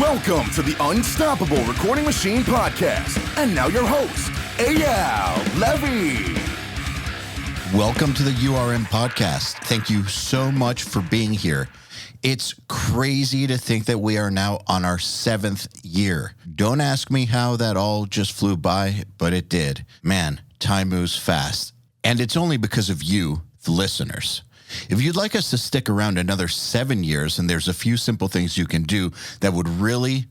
Welcome to the Unstoppable Recording Machine Podcast. And now your host, EYAL Levy. Welcome to the URM Podcast. Thank you so much for being here. It's crazy to think that we are now on our 7th year. Don't ask me how that all just flew by, but it did. Man, time moves fast. And it's only because of you, the listeners. If you'd like us to stick around another 7 years, and there's a few simple things you can do that would really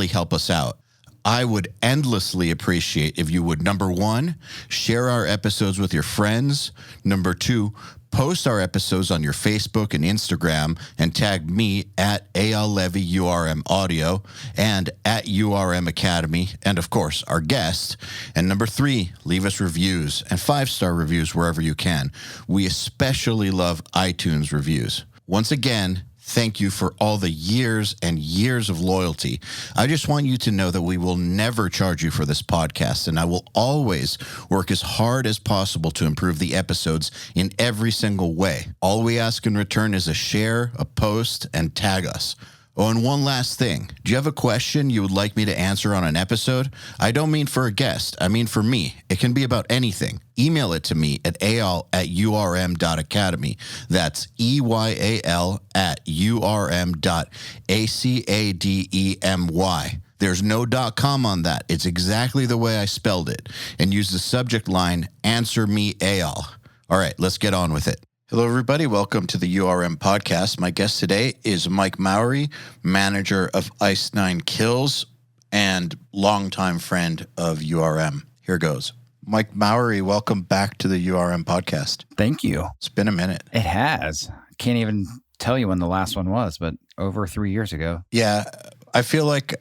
help us out. I would endlessly appreciate if you would, number 1, share our episodes with your friends. Number 2, post our episodes on your Facebook and Instagram and tag me at EYAL Levy URM Audio and at URM Academy, and of course, our guest. And number 3, leave us reviews and 5-star reviews wherever you can. We especially love iTunes reviews. Once again, thank you for all the years and years of loyalty. I just want you to know that we will never charge you for this podcast, and I will always work as hard as possible to improve the episodes in every single way. All we ask in return is a share, a post, and tag us. Oh, and one last thing. Do you have a question you would like me to answer on an episode? I don't mean for a guest. I mean for me. It can be about anything. Email it to me at eyal@urm.academy. That's EYAL@urm.academy. There's no .com on that. It's exactly the way I spelled it. And use the subject line, Answer Me Eyal. All right, let's get on with it. Hello, everybody. Welcome to the URM Podcast. My guest today is Mike Mowery, manager of Ice 9 Kills and longtime friend of URM. Here goes. Mike Mowery, welcome back to the URM Podcast. Thank you. It's been a minute. It has. I can't even tell you when the last one was, but over 3 years ago. Yeah, I feel like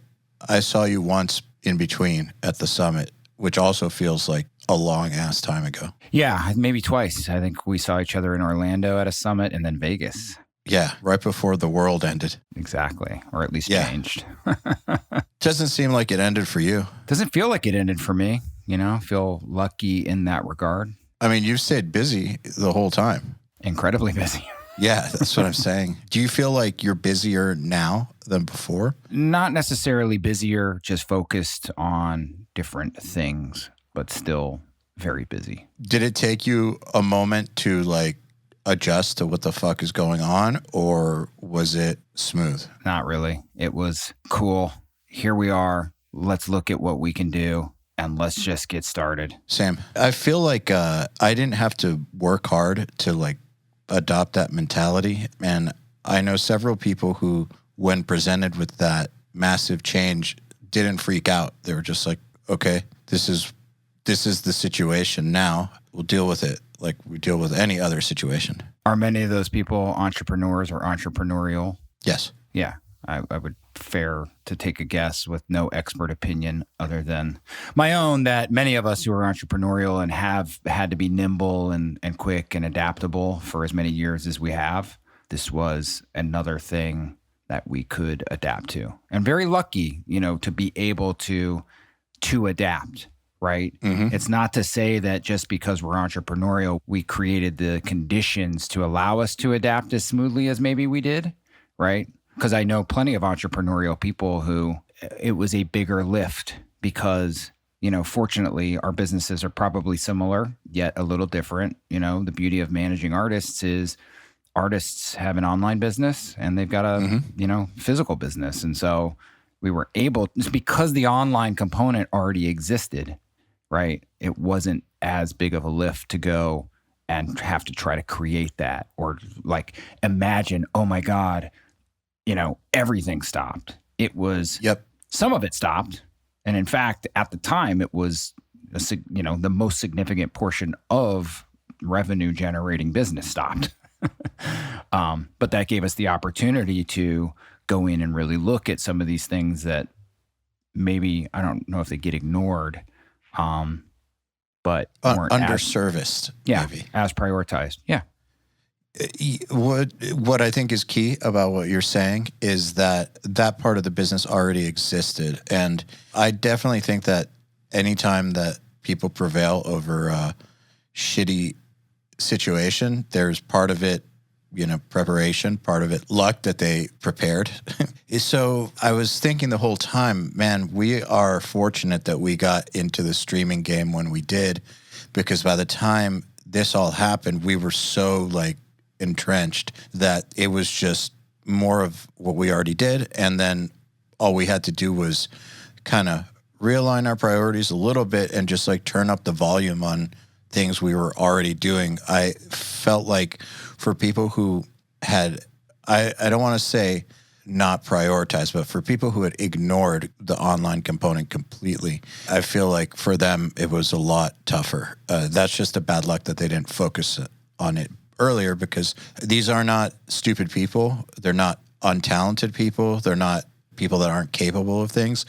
I saw you once in between at the summit, which also feels like a long ass time ago. Yeah, maybe twice. I think we saw each other in Orlando at a summit and then Vegas. Yeah, right before the world ended. Exactly. Or at least changed. Doesn't seem like it ended for you. Doesn't feel like it ended for me. You know, feel lucky in that regard. I mean, you've stayed busy the whole time. Incredibly busy. Yeah, that's what I'm saying. Do you feel like you're busier now than before? Not necessarily busier, just focused on different things, but still very busy. Did it take you a moment to like adjust to what the fuck is going on, or was it smooth? Not really. It was cool. Here we are. Let's look at what we can do and let's just get started. Same. I feel like I didn't have to work hard to like adopt that mentality. And I know several people who, when presented with that massive change, didn't freak out. They were just like, okay, this is the situation now. We'll deal with it like we deal with any other situation. Are many of those people entrepreneurs or entrepreneurial? Yes. Yeah, I would fare to take a guess with no expert opinion other than my own that many of us who are entrepreneurial and have had to be nimble and quick and adaptable for as many years as we have, this was another thing that we could adapt to. And very lucky, you know, to be able to adapt. Right? Mm-hmm. It's not to say that just because we're entrepreneurial, we created the conditions to allow us to adapt as smoothly as maybe we did, right? Because I know plenty of entrepreneurial people who it was a bigger lift because, you know, fortunately, our businesses are probably similar, yet a little different. You know, the beauty of managing artists is artists have an online business and they've got a, you know, physical business. And so we were able, because the online component already existed, right? It wasn't as big of a lift to go and have to try to create that or like imagine, oh my God, you know, everything stopped. It was, some of it stopped. And in fact, at the time, it was, you know, the most significant portion of revenue generating business stopped. But that gave us the opportunity to go in and really look at some of these things that maybe, I don't know if they get ignored, but weren't underserviced. Maybe as prioritized. Yeah. What I think is key about what you're saying is that part of the business already existed. And I definitely think that anytime that people prevail over a shitty situation, there's part of it preparation, part of it luck that they prepared. So I was thinking the whole time, man, we are fortunate that we got into the streaming game when we did, because by the time this all happened, we were so like entrenched that it was just more of what we already did. And then all we had to do was kind of realign our priorities a little bit and just like turn up the volume on things we were already doing. I felt like for people who had, I don't want to say not prioritized, but for people who had ignored the online component completely, I feel like for them it was a lot tougher. That's just a bad luck that they didn't focus on it earlier, because these are not stupid people. They're not untalented people. They're not people that aren't capable of things.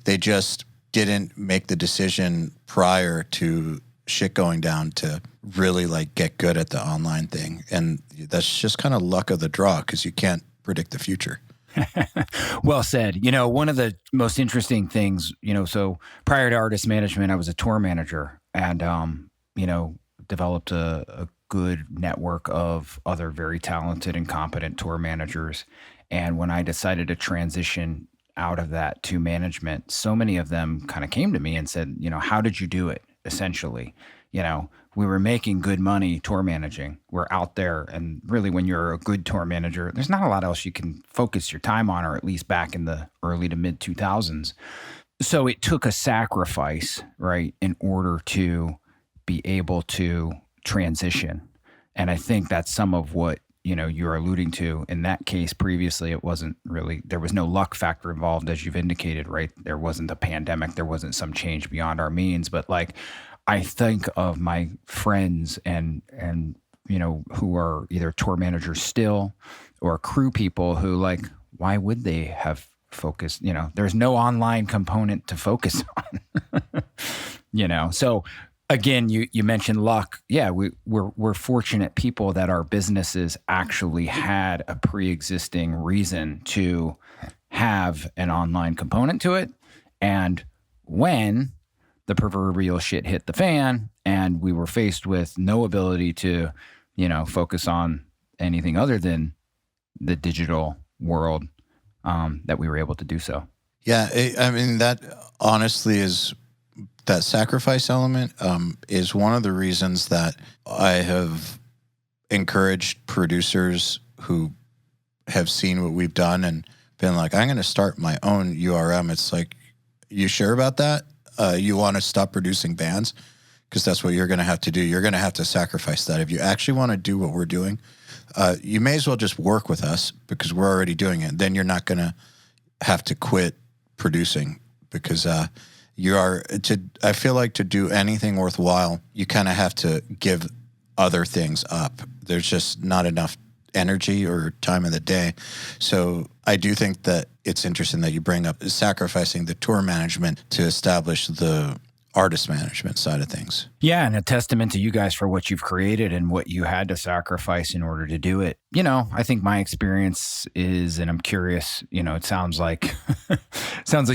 They just didn't make the decision prior to shit going down to really like get good at the online thing. And that's just kind of luck of the draw, because you can't predict the future. Well said. One of the most interesting things, so prior to artist management, I was a tour manager and, developed a good network of other very talented and competent tour managers. And when I decided to transition out of that to management, so many of them kind of came to me and said, how did you do it? Essentially, we were making good money tour managing. We're out there. And really, when you're a good tour manager, there's not a lot else you can focus your time on, or at least back in the early to mid 2000s. So it took a sacrifice, right, in order to be able to transition. And I think that's some of what, you're alluding to. In that case, previously, it wasn't really, there was no luck factor involved, as you've indicated, right? There wasn't a pandemic. There wasn't some change beyond our means. But like, I think of my friends and who are either tour managers still or crew people who, like, why would they have focused? There's no online component to focus on, So again, you mentioned luck. Yeah, we're fortunate people that our businesses actually had a pre-existing reason to have an online component to it. And when the proverbial shit hit the fan and we were faced with no ability to, focus on anything other than the digital world, that we were able to do so. Yeah, that honestly is, that sacrifice element is one of the reasons that I have encouraged producers who have seen what we've done and been like, I'm going to start my own URM. It's like, you sure about that? You want to stop producing bands? Because that's what you're going to have to do. You're going to have to sacrifice that. If you actually want to do what we're doing, you may as well just work with us, because we're already doing it. Then you're not going to have to quit producing, because I feel like to do anything worthwhile, you kind of have to give other things up. There's just not enough energy or time in the day. So I do think that it's interesting that you bring up sacrificing the tour management to establish the artist management side of things. Yeah, and a testament to you guys for what you've created and what you had to sacrifice in order to do it. I think my experience is, and I'm curious, it sounds like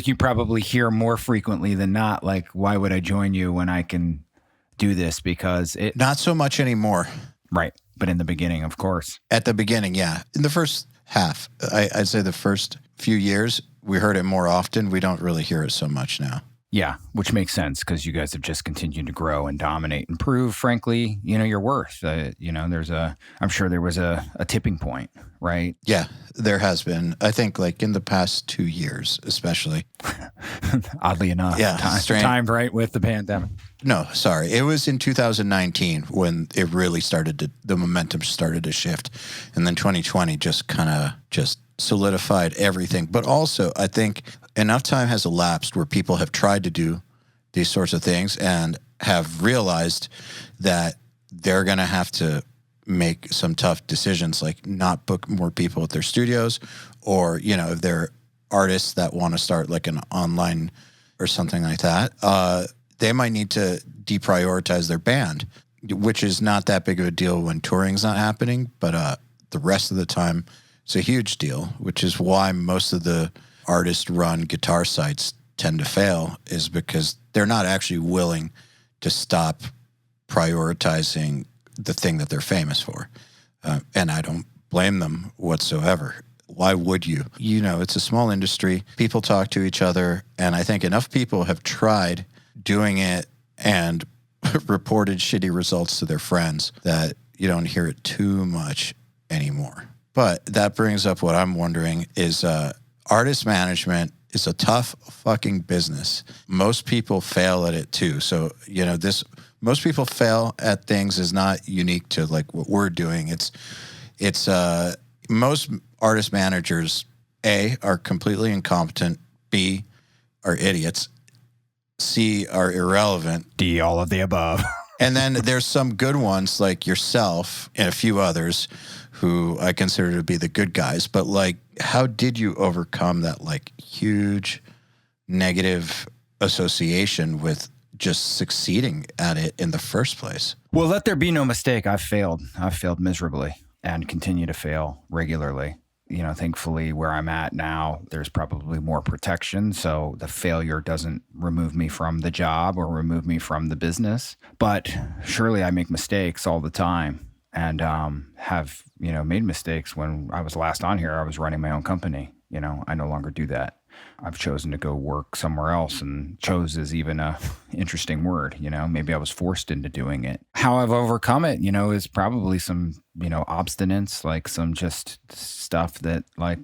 you probably hear more frequently than not, like, why would I join you when I can do this? Because it... Not so much anymore. Right. But in the beginning, of course. At the beginning, yeah. In the first half, I'd say the first few years, we heard it more often. We don't really hear it so much now. Yeah, which makes sense, because you guys have just continued to grow and dominate and prove, frankly, your worth. I'm sure there was a tipping point, right? Yeah, there has been. I think like in the past 2 years, especially. Oddly enough. Yeah. Timed right with the pandemic. No, sorry. It was in 2019 when it really the momentum started to shift. And then 2020 just kind of solidified everything. But also, I think enough time has elapsed where people have tried to do these sorts of things and have realized that they're going to have to make some tough decisions, like not book more people at their studios, or, if they're artists that want to start like an online or something like that, they might need to deprioritize their band, which is not that big of a deal when touring's not happening. But the rest of the time, it's a huge deal, which is why most of the artist-run guitar sites tend to fail, is because they're not actually willing to stop prioritizing the thing that they're famous for. And I don't blame them whatsoever. Why would you? You know, it's a small industry. People talk to each other. And I think enough people have tried doing it and reported shitty results to their friends that you don't hear it too much anymore. But that brings up what I'm wondering is artist management is a tough fucking business. Most people fail at it too. So, you know, most people fail at things is not unique to like what we're doing. It's most artist managers, A, are completely incompetent, B, are idiots, C, are irrelevant, D, all of the above. And then there's some good ones like yourself and a few others who I consider to be the good guys. But like, how did you overcome that like huge negative association with just succeeding at it in the first place? Well, let there be no mistake. I've failed miserably and continue to fail regularly. You know, thankfully where I'm at now, there's probably more protection. So the failure doesn't remove me from the job or remove me from the business. But surely I make mistakes all the time and have, you know, made mistakes. When I was last on here, I was running my own company. You know, I no longer do that. I've chosen to go work somewhere else, and chose is even a interesting word. You know, maybe I was forced into doing it. How I've overcome it, you know, is probably some, you know, obstinance, like some just stuff that like,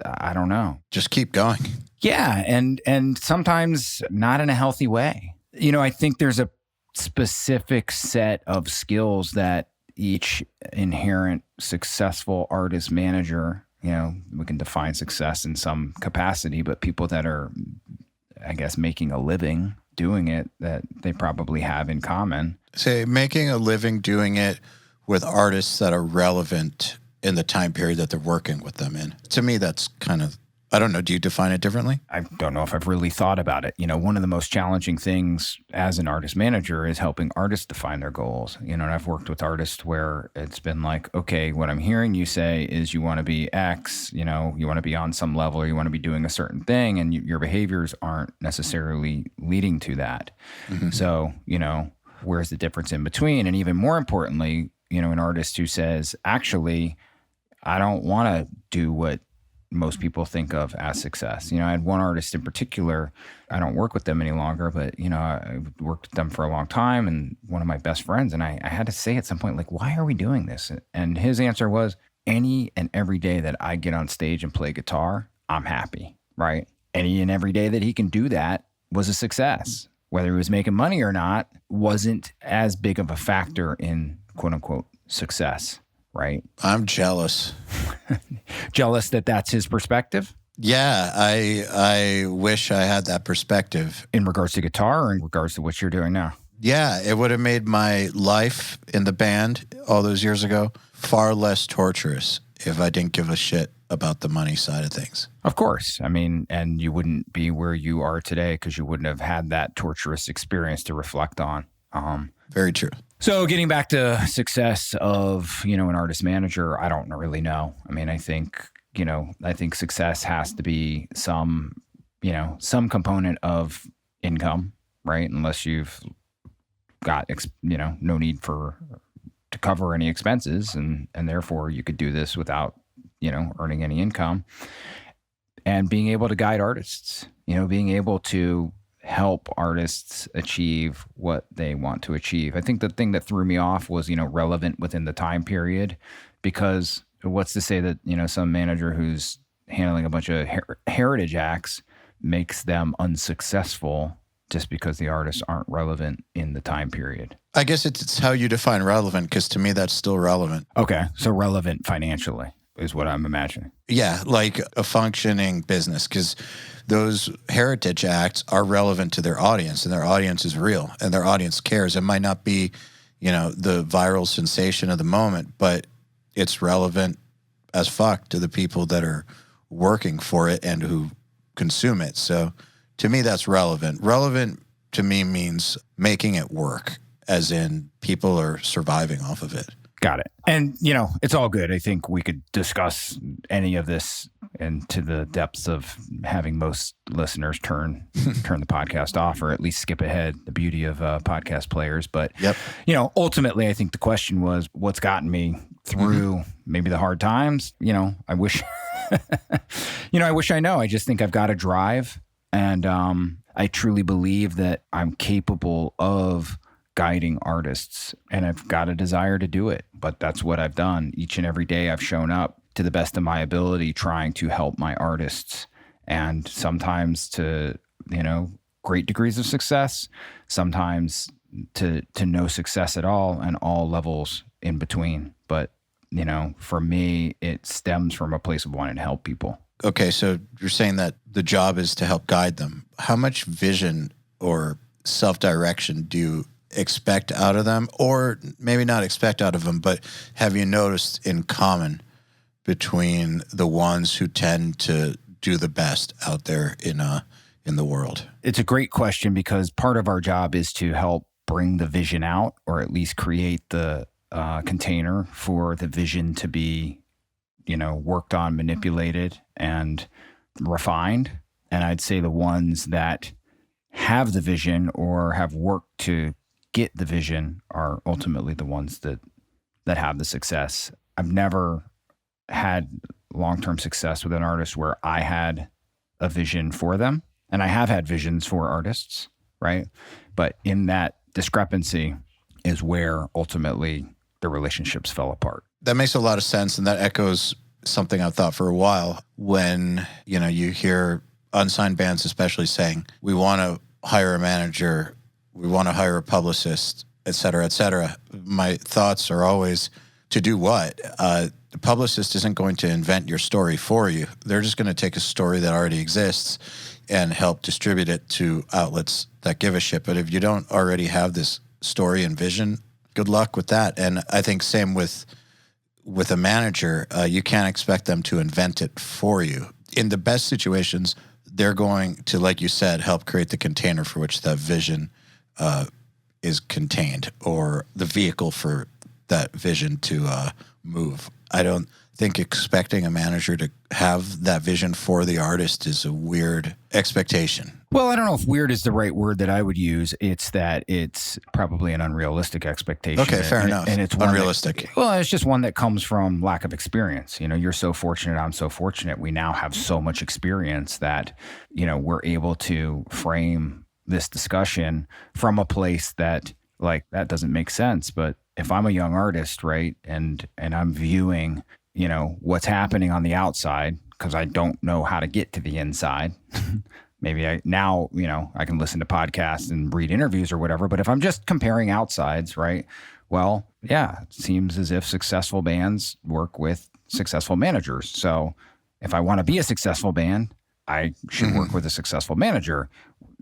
I don't know. Just keep going. Yeah. And sometimes not in a healthy way. You know, I think there's a specific set of skills that each inherent successful artist manager, you know, we can define success in some capacity, but people that are, I guess, making a living doing it, that they probably have in common. Say, making a living doing it with artists that are relevant in the time period that they're working with them in. To me, that's kind of, I don't know, do you define it differently? I don't know if I've really thought about it. You know, one of the most challenging things as an artist manager is helping artists define their goals. You know, and I've worked with artists where it's been like, okay, what I'm hearing you say is you want to be X, you know, you want to be on some level, or you want to be doing a certain thing, and your behaviors aren't necessarily leading to that. Mm-hmm. So, you know, where's the difference in between? And even more importantly, you know, an artist who says, actually, I don't want to do what most people think of as success. You know, I had one artist in particular, I don't work with them any longer, but, you know, I worked with them for a long time and one of my best friends. And I had to say at some point, like, why are we doing this? And his answer was, any and every day that I get on stage and play guitar, I'm happy, right? Any and every day that he can do that was a success. Whether he was making money or not wasn't as big of a factor in quote unquote success. Right. I'm jealous. Jealous that that's his perspective? Yeah, I wish I had that perspective. In regards to guitar or in regards to what you're doing now? Yeah, it would have made my life in the band all those years ago far less torturous if I didn't give a shit about the money side of things. Of course. I mean, and you wouldn't be where you are today because you wouldn't have had that torturous experience to reflect on. Very true. So getting back to success of, you know, an artist manager, I don't really know. I mean, I think success has to be some component of income, right? Unless you've got, no need to cover any expenses and therefore you could do this without, earning any income. And being able to guide artists, being able to help artists achieve what they want to achieve. I think the thing that threw me off was, relevant within the time period, because what's to say that, some manager who's handling a bunch of heritage acts makes them unsuccessful just because the artists aren't relevant in the time period. I guess it's how you define relevant, because to me, that's still relevant. Okay. So relevant financially is what I'm imagining. Yeah, like a functioning business, because those heritage acts are relevant to their audience, and their audience is real, and their audience cares. It might not be, the viral sensation of the moment, but it's relevant as fuck to the people that are working for it and who consume it. So to me, that's relevant. Relevant to me means making it work, as in people are surviving off of it. Got it. And, it's all good. I think we could discuss any of this into the depths of having most listeners turn the podcast off, or at least skip ahead, the beauty of podcast players. But, yep. Ultimately, I think the question was, what's gotten me through maybe the hard times. I wish, I know. I just think I've got a drive, and I truly believe that I'm capable of guiding artists, and I've got a desire to do it. But that's what I've done. Each and every day I've shown up to the best of my ability, trying to help my artists, and sometimes to, great degrees of success, sometimes to no success at all, and all levels in between. But, for me, it stems from a place of wanting to help people. Okay, so you're saying that the job is to help guide them. How much vision or self-direction do you expect out of them? Or maybe not expect out of them, but have you noticed in common between the ones who tend to do the best out there in the world? It's a great question, because part of our job is to help bring the vision out, or at least create the container for the vision to be, worked on, manipulated, and refined. And I'd say the ones that have the vision or have worked to get the vision are ultimately the ones that have the success. I've never had long-term success with an artist where I had a vision for them. And I have had visions for artists, right? But in that discrepancy is where ultimately the relationships fell apart. That makes a lot of sense, and that echoes something I've thought for a while. When, you hear unsigned bands especially saying, we want to hire a manager, we want to hire a publicist, et cetera, et cetera. My thoughts are always, to do what? The publicist isn't going to invent your story for you. They're just going to take a story that already exists and help distribute it to outlets that give a shit. But if you don't already have this story and vision, good luck with that. And I think same with a manager. You can't expect them to invent it for you. In the best situations, they're going to, like you said, help create the container for which that vision is contained, or the vehicle for that vision to move. I don't think expecting a manager to have that vision for the artist is a weird expectation. Well, I don't know if weird is the right word that I would use. It's that it's probably an unrealistic expectation. Okay, fair enough. And it's unrealistic. It's just one that comes from lack of experience. You're so fortunate, I'm so fortunate. We now have so much experience that, we're able to frame this discussion from a place that, like, that doesn't make sense. But if I'm a young artist, right, and I'm viewing, what's happening on the outside, because I don't know how to get to the inside. Maybe I can listen to podcasts and read interviews or whatever. But if I'm just comparing outsides, right? Well, yeah, it seems as if successful bands work with successful managers. So if I want to be a successful band, I should work with a successful manager.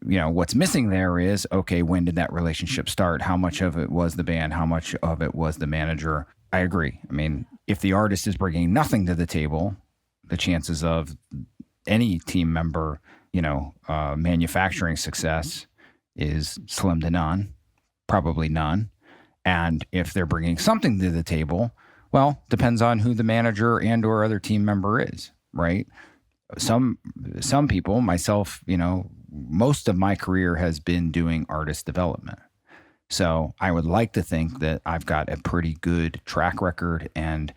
What's missing there is, okay, when did that relationship start? How much of it was the band? How much of it was the manager? I agree. I mean, if the artist is bringing nothing to the table, the chances of any team member, manufacturing success is slim to none, probably none. And if they're bringing something to the table, well, depends on who the manager and or other team member is, right? Some people, myself, most of my career has been doing artist development. So I would like to think that I've got a pretty good track record and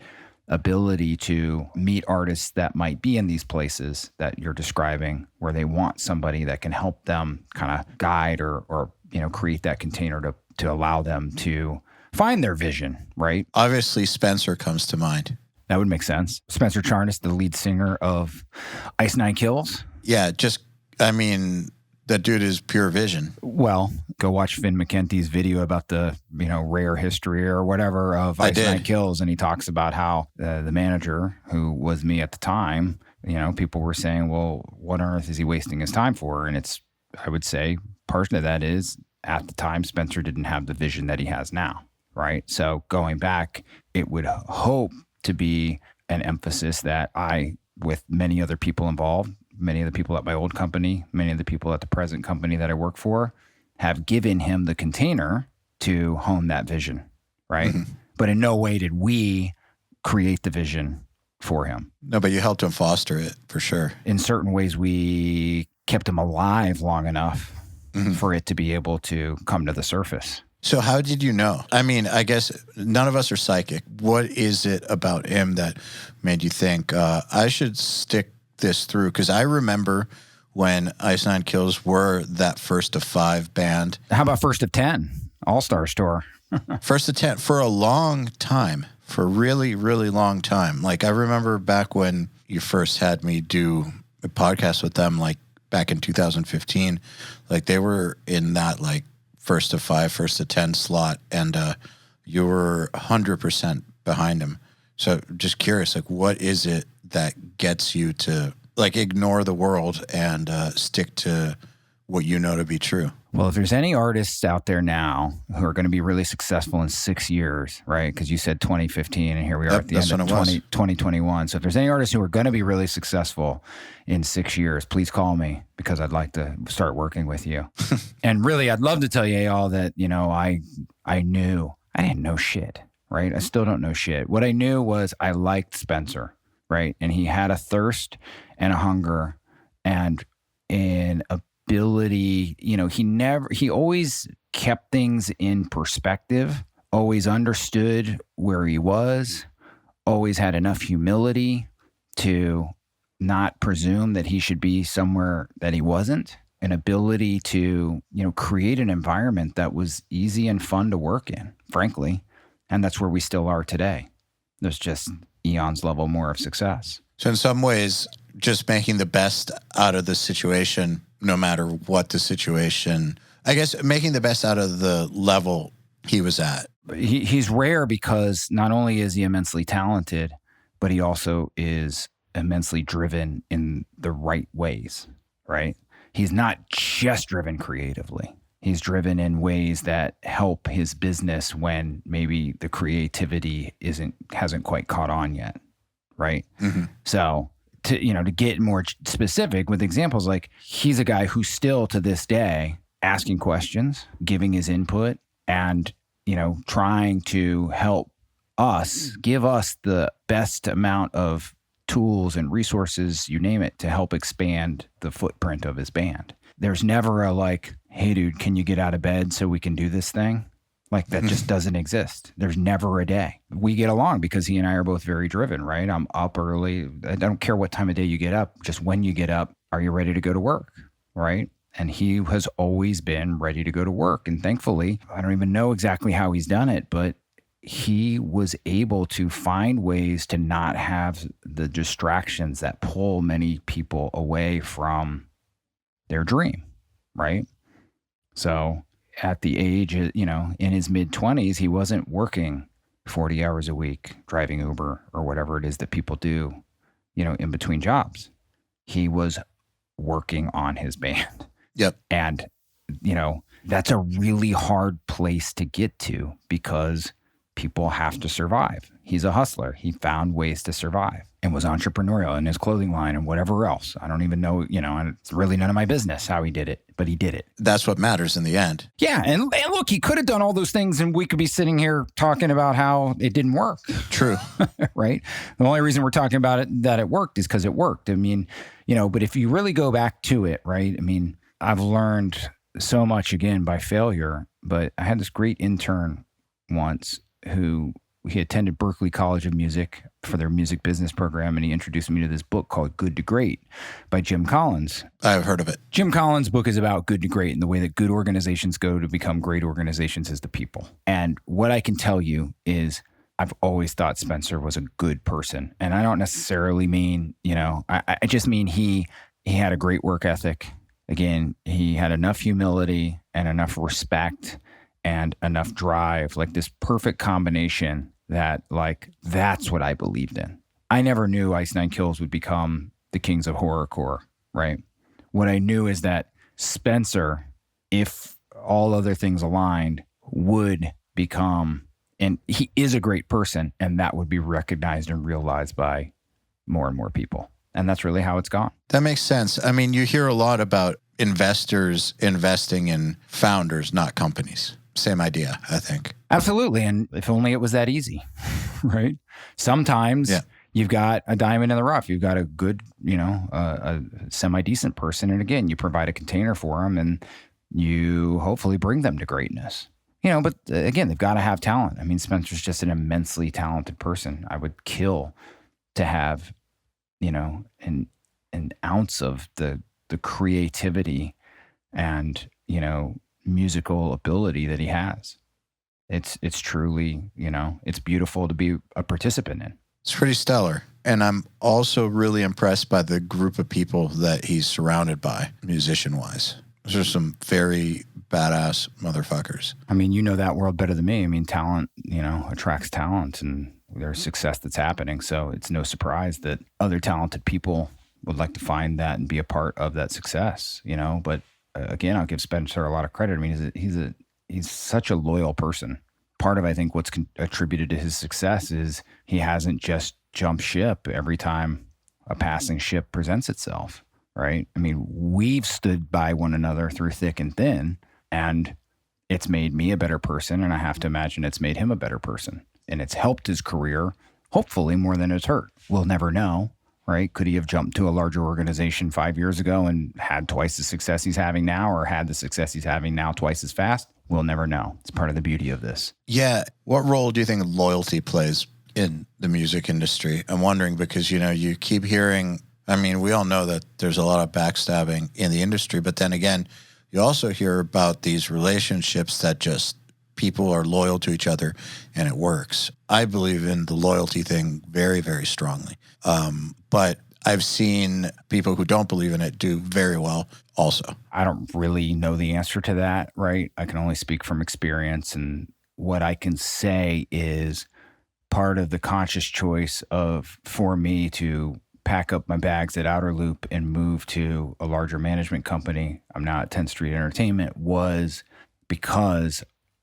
ability to meet artists that might be in these places that you're describing, where they want somebody that can help them kind of guide or create that container to allow them to find their vision, right? Obviously, Spencer comes to mind. That would make sense. Spencer Charnas, the lead singer of Ice Nine Kills. Yeah, that dude is pure vision. Well, go watch Finn McKenty's video about the, rare history or whatever of Ice Nine Kills. And he talks about how the manager, who was me at the time, people were saying, well, what on earth is he wasting his time for? And I would say, part of that is, at the time, Spencer didn't have the vision that he has now, right? So going back, it would hope to be an emphasis that I, with many other people involved, many of the people at my old company, many of the people at the present company that I work for, have given him the container to hone that vision, right? Mm-hmm. But in no way did we create the vision for him. No, but you helped him foster it, for sure. In certain ways, we kept him alive long enough for it to be able to come to the surface. So how did you know? I mean, I guess none of us are psychic. What is it about him that made you think, I should stick this through? Because I remember when Ice Nine Kills were that first of 5 band. How about first of 10? All-Stars tour. First of 10 for a long time, for a really, really long time. Like I remember back when you first had me do a podcast with them, like back in 2015, like they were in that like first of 5, first of 10 slot, and you were 100% behind him. So just curious, like what is it that gets you to like ignore the world and stick to what you know to be true? Well, if there's any artists out there now who are going to be really successful in 6 years, right? Because you said 2015 and here we are at the end of 2021. So if there's any artists who are going to be really successful in 6 years, please call me because I'd like to start working with you. And really, I'd love to tell you all that, you know, I knew. I didn't know shit, right? I still don't know shit. What I knew was I liked Spencer, right? And he had a thirst and a hunger and an ability, you know, he always kept things in perspective, always understood where he was, always had enough humility to not presume that he should be somewhere that he wasn't, an ability to, you know, create an environment that was easy and fun to work in, frankly. And that's where we still are today. There's just eons level more of success. So in some ways, just making the best out of the situation, no matter what the situation, I guess making the best out of the level he was at. He's rare because not only is he immensely talented, but he also is immensely driven in the right ways, right? He's not just driven creatively. He's driven in ways that help his business when maybe the creativity hasn't quite caught on yet, right? Mm-hmm. So to get more specific with examples, like he's a guy who's still to this day asking questions, giving his input, and, you know, trying to help us, give us the best amount of tools and resources, you name it, to help expand the footprint of his band. There's never a like, hey dude, can you get out of bed so we can do this thing? Like that just doesn't exist. There's never a day. We get along because he and I are both very driven, right? I'm up early. I don't care what time of day you get up. Just when you get up, are you ready to go to work, right? And he has always been ready to go to work. And thankfully, I don't even know exactly how he's done it, but he was able to find ways to not have the distractions that pull many people away from their dream, right? So at the age, you know, in his mid-20s, he wasn't working 40 hours a week, driving Uber or whatever it is that people do, you know, in between jobs. He was working on his band. Yep. And, you know, that's a really hard place to get to because people have to survive. He's a hustler. He found ways to survive and was entrepreneurial in his clothing line and whatever else. I don't even know, you know, and it's really none of my business how he did it, but he did it. That's what matters in the end. Yeah. And look, he could have done all those things and we could be sitting here talking about how it didn't work. True. Right? The only reason we're talking about it, that it worked, is because it worked. I mean, you know, but if you really go back to it, right? I mean, I've learned so much again by failure, but I had this great intern once who he attended Berklee College of Music for their music business program, and he introduced me to this book called Good to Great by Jim Collins. I've heard of it. Jim Collins' book is about good to great and the way that good organizations go to become great organizations as the people. And what I can tell you is I've always thought Spencer was a good person. And I don't necessarily mean, you know, I just mean he had a great work ethic. Again, he had enough humility and enough respect and enough drive, like this perfect combination that, like, that's what I believed in. I never knew Ice Nine Kills would become the kings of horrorcore, right? What I knew is that Spencer, if all other things aligned, would become, and he is a great person, and that would be recognized and realized by more and more people. And that's really how it's gone. That makes sense. I mean, you hear a lot about investors investing in founders, not companies. Same idea, I think. Absolutely. And if only it was that easy, right? Sometimes you've got a diamond in the rough. You've got a good, you know, a semi-decent person. And again, you provide a container for them and you hopefully bring them to greatness. But again, they've got to have talent. I mean, Spencer's just an immensely talented person. I would kill to have, an ounce of the creativity and, musical ability that he has. It's truly, it's beautiful to be a participant in. It's pretty stellar. And I'm also really impressed by the group of people that he's surrounded by, musician-wise. Those are some very badass motherfuckers. I mean, you know that world better than me. I mean, talent, attracts talent, and there's success that's happening. So it's no surprise that other talented people would like to find that and be a part of that success, But again, I'll give Spencer a lot of credit. I mean, he's such a loyal person. Part of, I think, what's attributed to his success is he hasn't just jumped ship every time a passing ship presents itself, right? I mean, we've stood by one another through thick and thin, and it's made me a better person, and I have to imagine it's made him a better person. And it's helped his career, hopefully, more than it's hurt. We'll never know, right? Could he have jumped to a larger organization 5 years ago and had twice the success he's having now, or had the success he's having now twice as fast? We'll never know. It's part of the beauty of this. Yeah. What role do you think loyalty plays in the music industry? I'm wondering because, you keep hearing, I mean, we all know that there's a lot of backstabbing in the industry, but then again, you also hear about these relationships that just people are loyal to each other and it works. I believe in the loyalty thing very, very strongly. But I've seen people who don't believe in it do very well also. I don't really know the answer to that, right? I can only speak from experience. And what I can say is part of the conscious choice for me to pack up my bags at Outer Loop and move to a larger management company, I'm now at 10th Street Entertainment, was because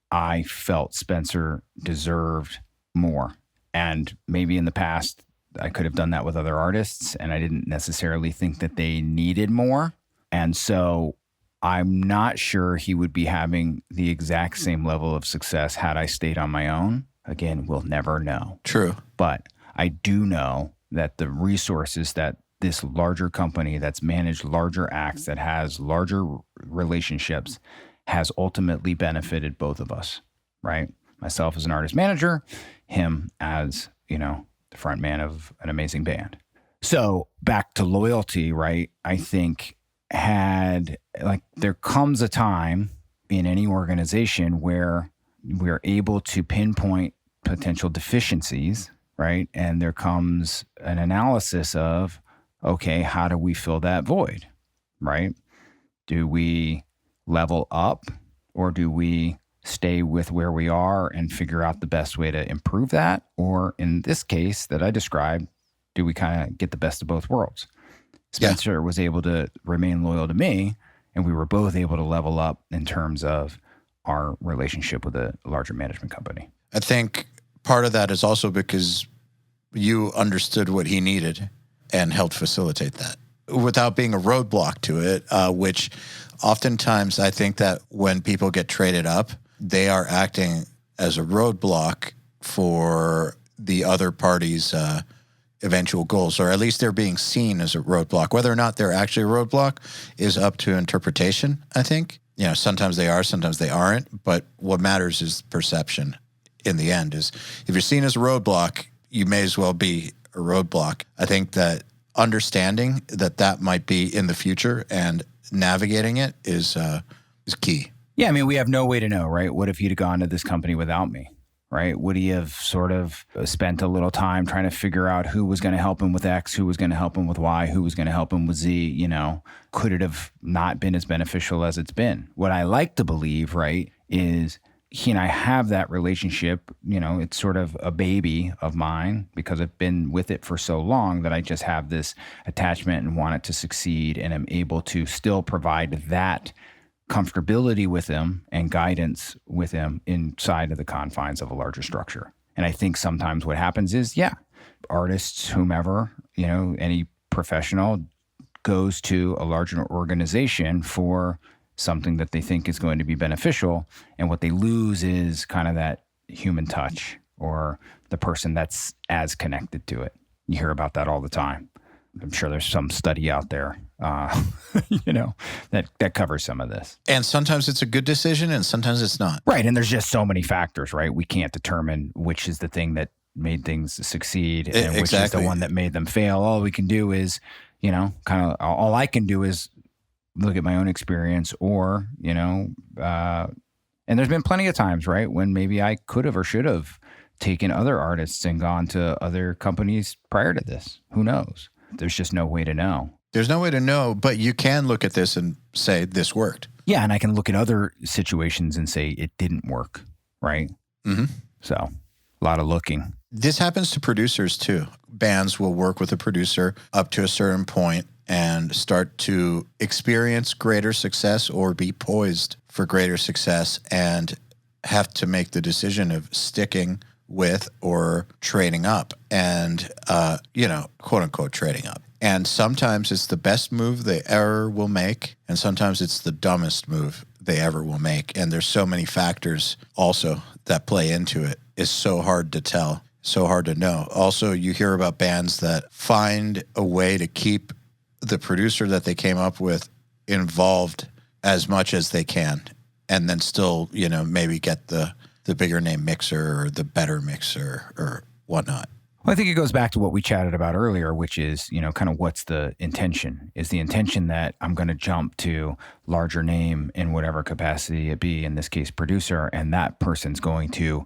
I felt Spencer deserved more. And maybe in the past, I could have done that with other artists, and I didn't necessarily think that they needed more. And so I'm not sure he would be having the exact same level of success had I stayed on my own. Again, we'll never know. True. But I do know that the resources that this larger company that's managed larger acts, that has larger relationships, has ultimately benefited both of us, right? Myself as an artist manager, him as, the front man of an amazing band. So back to loyalty, right? I think there comes a time in any organization where we're able to pinpoint potential deficiencies, right? And there comes an analysis of, okay, how do we fill that void, right? Do we level up, or do we stay with where we are and figure out the best way to improve that? Or in this case that I described, do we kind of get the best of both worlds? Spencer was able to remain loyal to me, and we were both able to level up in terms of our relationship with a larger management company. I think part of that is also because you understood what he needed and helped facilitate that without being a roadblock to it, which oftentimes I think that when people get traded up, they are acting as a roadblock for the other party's eventual goals, or at least they're being seen as a roadblock. Whether or not they're actually a roadblock is up to interpretation, I think. Sometimes they are, sometimes they aren't, but what matters is perception in the end. Is if you're seen as a roadblock, you may as well be a roadblock. I think that understanding that might be in the future and navigating it is key. Yeah, I mean, we have no way to know, right? What if he'd have gone to this company without me, right? Would he have sort of spent a little time trying to figure out who was going to help him with X, who was going to help him with Y, who was going to help him with Z? Could it have not been as beneficial as it's been? What I like to believe, right, is he and I have that relationship. It's sort of a baby of mine because I've been with it for so long that I just have this attachment and want it to succeed, and I'm able to still provide that comfortability with him and guidance with him inside of the confines of a larger structure. And I think sometimes what happens is, artists, whomever, any professional goes to a larger organization for something that they think is going to be beneficial. And what they lose is kind of that human touch or the person that's as connected to it. You hear about that all the time. I'm sure there's some study out there that covers some of this. And sometimes it's a good decision and sometimes it's not. Right. And there's just so many factors, right? We can't determine which is the thing that made things succeed and which is the one that made them fail. All we can do is, all I can do is look at my own experience or, and there's been plenty of times, right, when maybe I could have or should have taken other artists and gone to other companies prior to this. Who knows? There's just no way to know. There's no way to know, but you can look at this and say this worked. Yeah, and I can look at other situations and say it didn't work, right? Mm-hmm. So a lot of looking. This happens to producers too. Bands will work with a producer up to a certain point and start to experience greater success or be poised for greater success and have to make the decision of sticking with or trading up and, quote unquote, trading up. And sometimes it's the best move they ever will make. And sometimes it's the dumbest move they ever will make. And there's so many factors also that play into it. It's so hard to tell, so hard to know. Also, you hear about bands that find a way to keep the producer that they came up with involved as much as they can, and then still, maybe get the bigger name mixer or the better mixer or whatnot. Well, I think it goes back to what we chatted about earlier, which is, kind of what's the intention? Is the intention that I'm going to jump to larger name in whatever capacity it be, in this case, producer, and that person's going to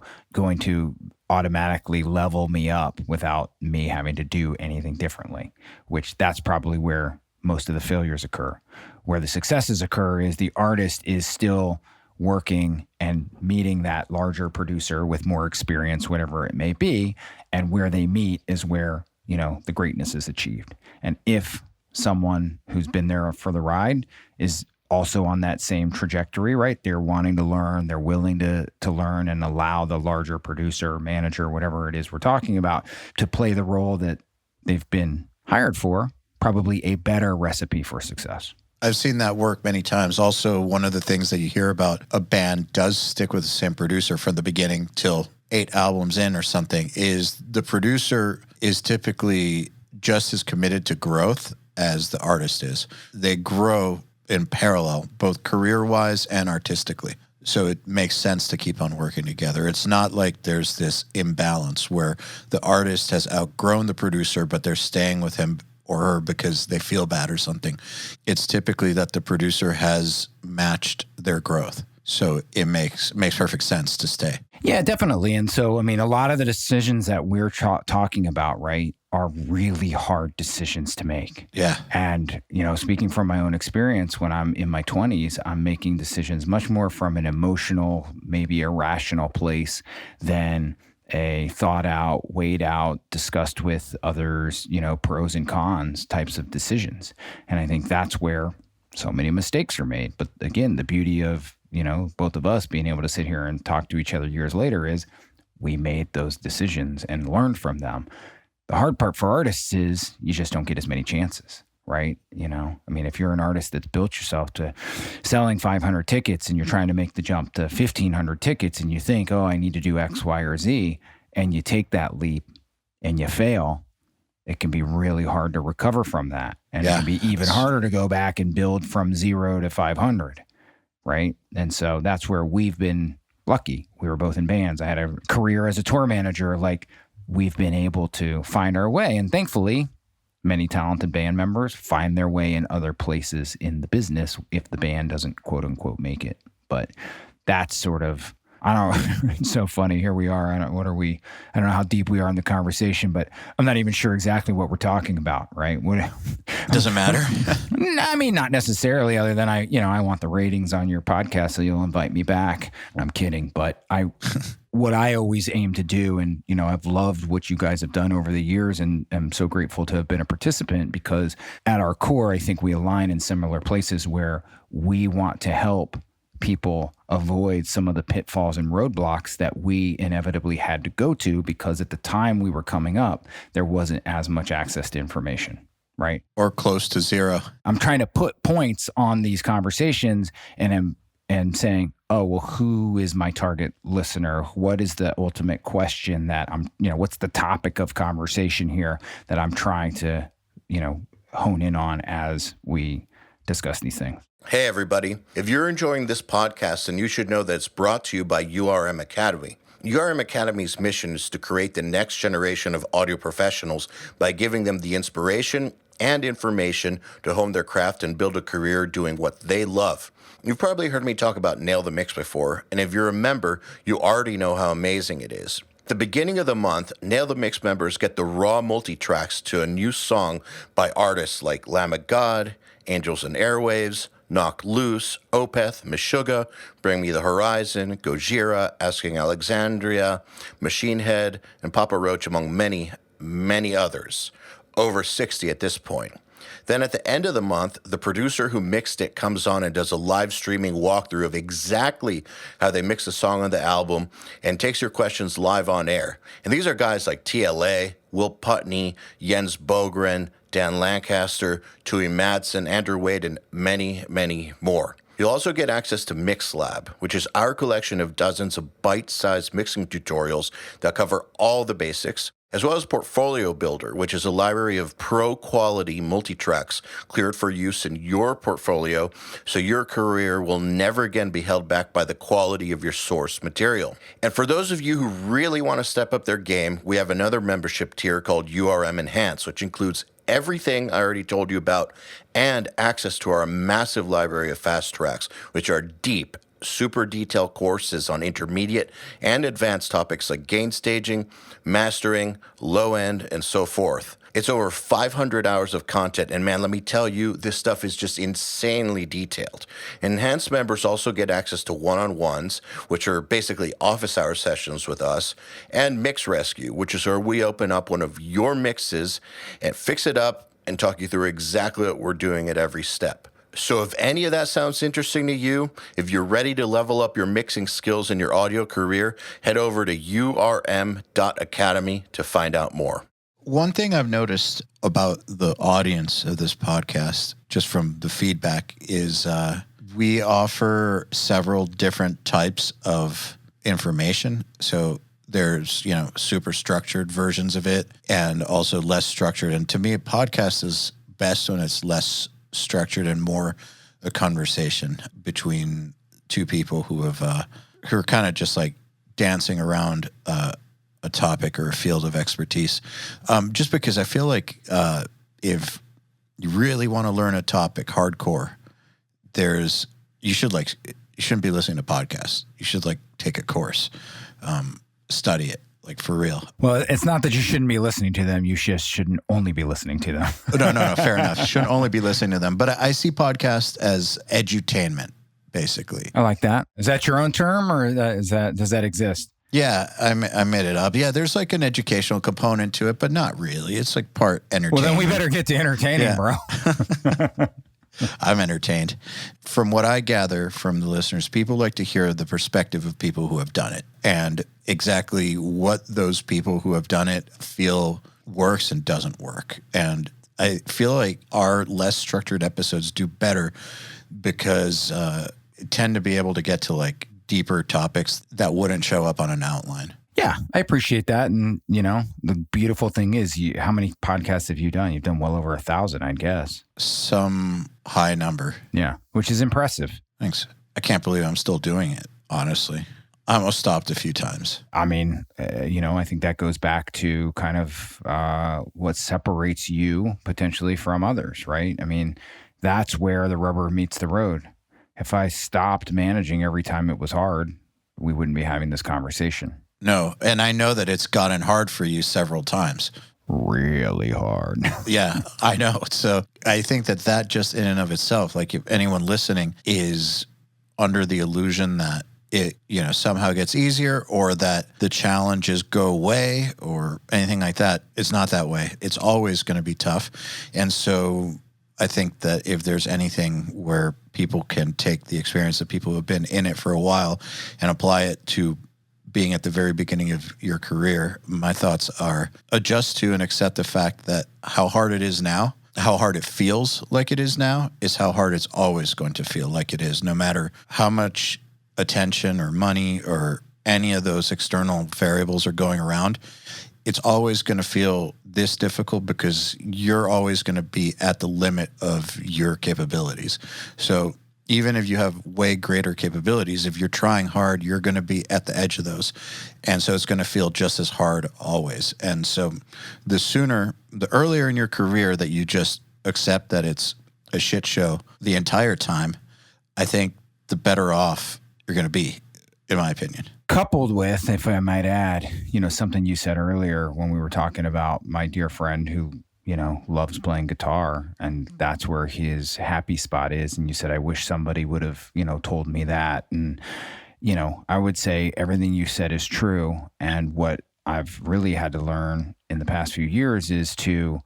automatically level me up without me having to do anything differently, which that's probably where most of the failures occur. Where the successes occur is the artist is still working and meeting that larger producer with more experience, whatever it may be. And where they meet is where, the greatness is achieved. And if someone who's been there for the ride is also on that same trajectory, right? They're wanting to learn, they're willing to learn and allow the larger producer, manager, whatever it is we're talking about, to play the role that they've been hired for, probably a better recipe for success. I've seen that work many times. Also, one of the things that you hear about a band does stick with the same producer from the beginning till 8 albums in or something is the producer is typically just as committed to growth as the artist is. They grow in parallel, both career-wise and artistically. So it makes sense to keep on working together. It's not like there's this imbalance where the artist has outgrown the producer, but they're staying with him or her because they feel bad or something. It's typically that the producer has matched their growth. So it makes perfect sense to stay. Yeah, definitely. And so, a lot of the decisions that we're talking about, right, are really hard decisions to make. Yeah. And, speaking from my own experience, when I'm in my 20s, I'm making decisions much more from an emotional, maybe irrational place than a thought out, weighed out, discussed with others, pros and cons types of decisions. And I think that's where so many mistakes are made. But again, the beauty of, both of us being able to sit here and talk to each other years later is we made those decisions and learned from them. The hard part for artists is you just don't get as many chances, right? If you're an artist that's built yourself to selling 500 tickets and you're trying to make the jump to 1,500 tickets and you think, I need to do X, Y, or Z, and you take that leap and you fail, it can be really hard to recover from that. And it can be even harder to go back and build from 0 to 500, right? And so that's where we've been lucky. We were both in bands. I had a career as a tour manager. We've been able to find our way. And thankfully, many talented band members find their way in other places in the business if the band doesn't, quote unquote, make it. But that's sort of, I don't know, it's so funny. Here we are. I don't know how deep we are in the conversation, but I'm not even sure exactly what we're talking about, right? Doesn't matter. Not necessarily, other than I want the ratings on your podcast, so you'll invite me back. I'm kidding. But what I always aim to do, and, I've loved what you guys have done over the years, and I'm so grateful to have been a participant, because at our core, I think we align in similar places where we want to help people avoid some of the pitfalls and roadblocks that we inevitably had to go to, because at the time we were coming up, there wasn't as much access to information, right? Or close to zero. I'm trying to put points on these conversations and saying, who is my target listener? What is the ultimate question that what's the topic of conversation here that I'm trying to, hone in on as we discuss these things. Hey, everybody. If you're enjoying this podcast, then you should know that it's brought to you by URM Academy. URM Academy's mission is to create the next generation of audio professionals by giving them the inspiration and information to hone their craft and build a career doing what they love. You've probably heard me talk about Nail the Mix before, and if you're a member, you already know how amazing it is. At the beginning of the month, Nail the Mix members get the raw multi-tracks to a new song by artists like Lamb of God, Angels and Airwaves, Knock Loose, Opeth, Meshuggah, Bring Me the Horizon, Gojira, Asking Alexandria, Machine Head, and Papa Roach, among many, many others. Over 60 at this point. Then at the end of the month, the producer who mixed it comes on and does a live streaming walkthrough of exactly how they mix the song on the album and takes your questions live on air. And these are guys like TLA, Will Putney, Jens Bogren, Dan Lancaster, Tui Madsen, Andrew Wade, and many, many more. You'll also get access to MixLab, which is our collection of dozens of bite-sized mixing tutorials that cover all the basics, as well as Portfolio Builder, which is a library of pro-quality multi-tracks cleared for use in your portfolio, so your career will never again be held back by the quality of your source material. And for those of you who really want to step up their game, we have another membership tier called URM Enhance, which includes everything I already told you about and access to our massive library of fast tracks, which are deep, super detailed courses on intermediate and advanced topics like gain staging, mastering, low end, and so forth. It's over 500 hours of content, and man, let me tell you, this stuff is just insanely detailed. Enhanced members also get access to one-on-ones, which are basically office hour sessions with us, and Mix Rescue, which is where we open up one of your mixes and fix it up and talk you through exactly what we're doing at every step. So if any of that sounds interesting to you, if you're ready to level up your mixing skills in your audio career, head over to urm.academy to find out more. One thing I've noticed about the audience of this podcast, just from the feedback, is we offer several different types of information. So there's, super structured versions of it and also less structured. And to me, a podcast is best when it's less structured and more a conversation between two people who are kind of just like dancing around a topic or a field of expertise. Just because I feel like if you really want to learn a topic hardcore, you shouldn't be listening to podcasts. You should take a course, study it. For real. Well, it's not that you shouldn't be listening to them. You just shouldn't only be listening to them. No, fair enough. You shouldn't only be listening to them. But I see podcasts as edutainment, basically. I like that. Is that your own term, or does that exist? Yeah, I made it up. Yeah, there's an educational component to it, but not really. It's part entertainment. Well, then we better get to entertaining, bro. I'm entertained. From what I gather from the listeners, people like to hear the perspective of people who have done it and exactly what those people who have done it feel works and doesn't work. And I feel like our less structured episodes do better because tend to be able to get to deeper topics that wouldn't show up on an outline. Yeah, I appreciate that. And, the beautiful thing is, how many podcasts have you done? You've done well over 1,000, I guess. Some high number. Yeah, which is impressive. Thanks. I can't believe I'm still doing it, honestly. I almost stopped a few times. I mean, I think that goes back to kind of what separates you potentially from others, right? I mean, that's where the rubber meets the road. If I stopped managing every time it was hard, we wouldn't be having this conversation. No, and I know that it's gotten hard for you several times. Really hard. Yeah, I know. So I think that just in and of itself, if anyone listening is under the illusion that it, somehow gets easier or that the challenges go away or anything like that, it's not that way. It's always going to be tough. And so I think that if there's anything where people can take the experience of people who have been in it for a while and apply it to being at the very beginning of your career, my thoughts are adjust to and accept the fact that how hard it is now, how hard it feels like it is now, is how hard it's always going to feel like it is, no matter how much attention or money or any of those external variables are going around. it's always going to feel this difficult because you're always going to be at the limit of your capabilities. So even if you have way greater capabilities, if you're trying hard, you're going to be at the edge of those. And so it's going to feel just as hard always. And so the earlier in your career that you just accept that it's a shit show the entire time, I think the better off you're going to be, in my opinion. Coupled with, if I might add, something you said earlier when we were talking about my dear friend who, loves playing guitar, and that's where his happy spot is. And you said, I wish somebody would have, told me that. And, I would say everything you said is true. And what I've really had to learn in the past few years is to,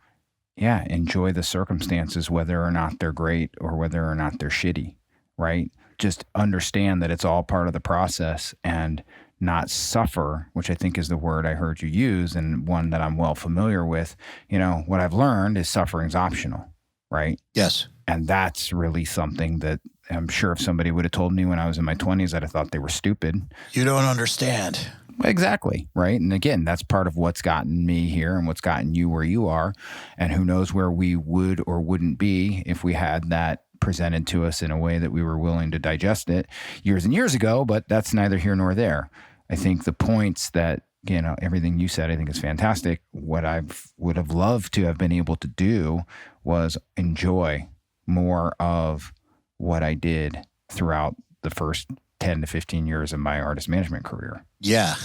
enjoy the circumstances, whether or not they're great or whether or not they're shitty, right? Just understand that it's all part of the process and not suffer, which I think is the word I heard you use and one that I'm well familiar with. What I've learned is suffering's optional, right? Yes. And that's really something that I'm sure if somebody would have told me when I was in my 20s, I'd have thought they were stupid. You don't understand. Exactly. Right. And again, that's part of what's gotten me here and what's gotten you where you are. And who knows where we would or wouldn't be if we had that presented to us in a way that we were willing to digest it years and years ago, but that's neither here nor there. I think the points that, everything you said, I think is fantastic. What I would have loved to have been able to do was enjoy more of what I did throughout the first 10 to 15 years of my artist management career. Yeah.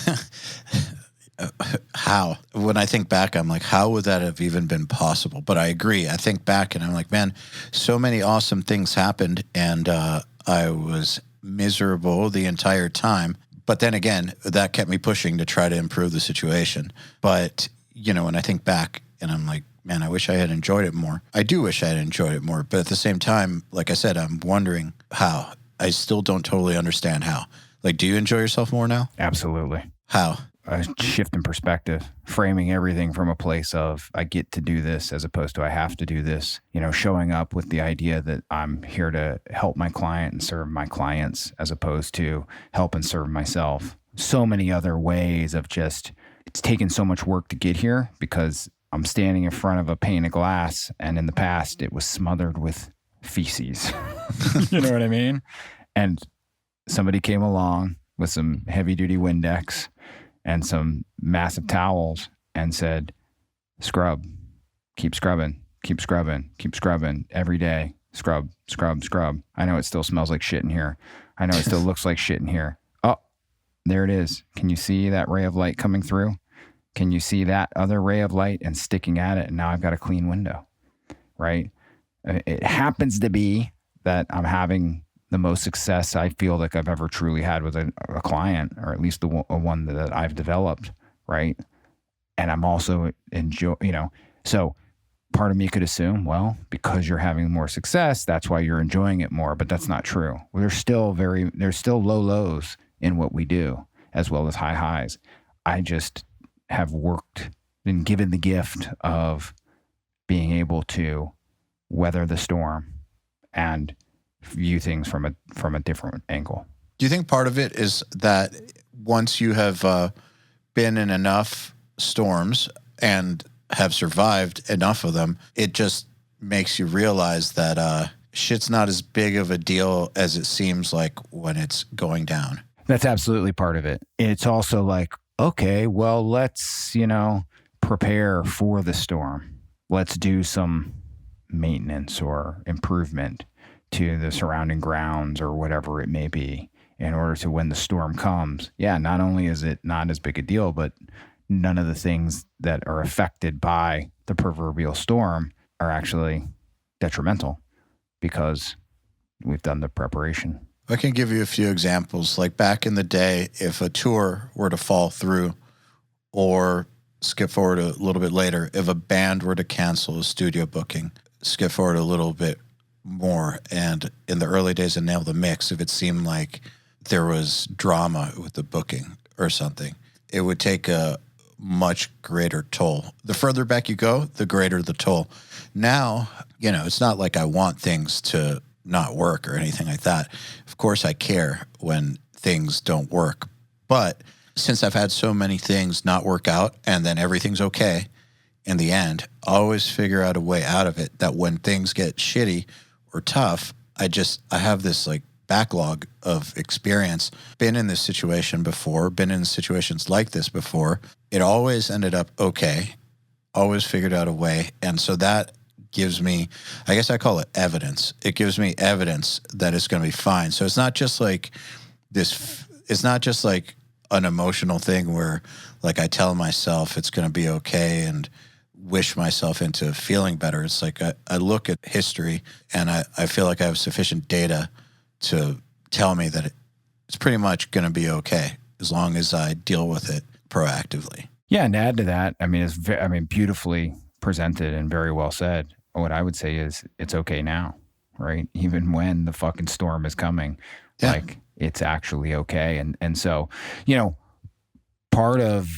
How? When I think back, I'm like, how would that have even been possible? But I agree. I think back and I'm like, man, so many awesome things happened and I was miserable the entire time. But then again, that kept me pushing to try to improve the situation. But, when I think back and I'm like, man, I wish I had enjoyed it more. I do wish I had enjoyed it more. But at the same time, like I said, I'm wondering how. I still don't totally understand how. Like, do you enjoy yourself more now? Absolutely. How? A shift in perspective, framing everything from a place of I get to do this as opposed to I have to do this, showing up with the idea that I'm here to help my client and serve my clients as opposed to help and serve myself. So many other ways of just, it's taken so much work to get here because I'm standing in front of a pane of glass and in the past it was smothered with feces. You know what I mean? And somebody came along with some heavy duty Windex and some massive towels and said, scrub, keep scrubbing, keep scrubbing, keep scrubbing every day. Scrub, scrub, scrub. I know it still smells like shit in here. I know it still looks like shit in here. Oh, there it is. Can you see that ray of light coming through? Can you see that other ray of light and sticking at it? And now I've got a clean window, right? It happens to be that I'm having the most success I feel like I've ever truly had with a client, or at least the one that I've developed, right? And I'm also so part of me could assume, well, because you're having more success, that's why you're enjoying it more, but that's not true. There's still low lows in what we do, as well as high highs. I just have been given the gift of being able to weather the storm and view things from a different angle. Do you think part of it is that once you have been in enough storms and have survived enough of them, it just makes you realize that shit's not as big of a deal as it seems like when it's going down? That's absolutely part of it. It's also like, okay, well, let's, prepare for the storm. Let's do some maintenance or improvement to the surrounding grounds or whatever it may be in order to when the storm comes. Yeah, not only is it not as big a deal, but none of the things that are affected by the proverbial storm are actually detrimental because we've done the preparation. I can give you a few examples. Like back in the day, if a tour were to fall through, or skip forward a little bit later, if a band were to cancel a studio booking, skip forward a little bit more, and in the early days of Nail the Mix, if it seemed like there was drama with the booking or something, it would take a much greater toll. The further back you go, the greater the toll. Now, it's not like I want things to not work or anything like that. Of course I care when things don't work, but since I've had so many things not work out and then everything's okay in the end, I always figure out a way out of it, that when things get shitty or tough, I have this like backlog of experience. Been in this situation before, been in situations like this before. It always ended up okay, always figured out a way. And so that gives me, I guess I call it evidence. It gives me evidence that it's going to be fine. So it's not just like it's not just like an emotional thing where like I tell myself it's going to be okay and wish myself into feeling better. It's like I look at history and I feel like I have sufficient data to tell me that it's pretty much going to be okay as long as I deal with it proactively. Yeah, and to add to that, I mean, beautifully presented and very well said. What I would say is it's okay now, right? Even when the fucking storm is coming, like it's actually okay. And so, part of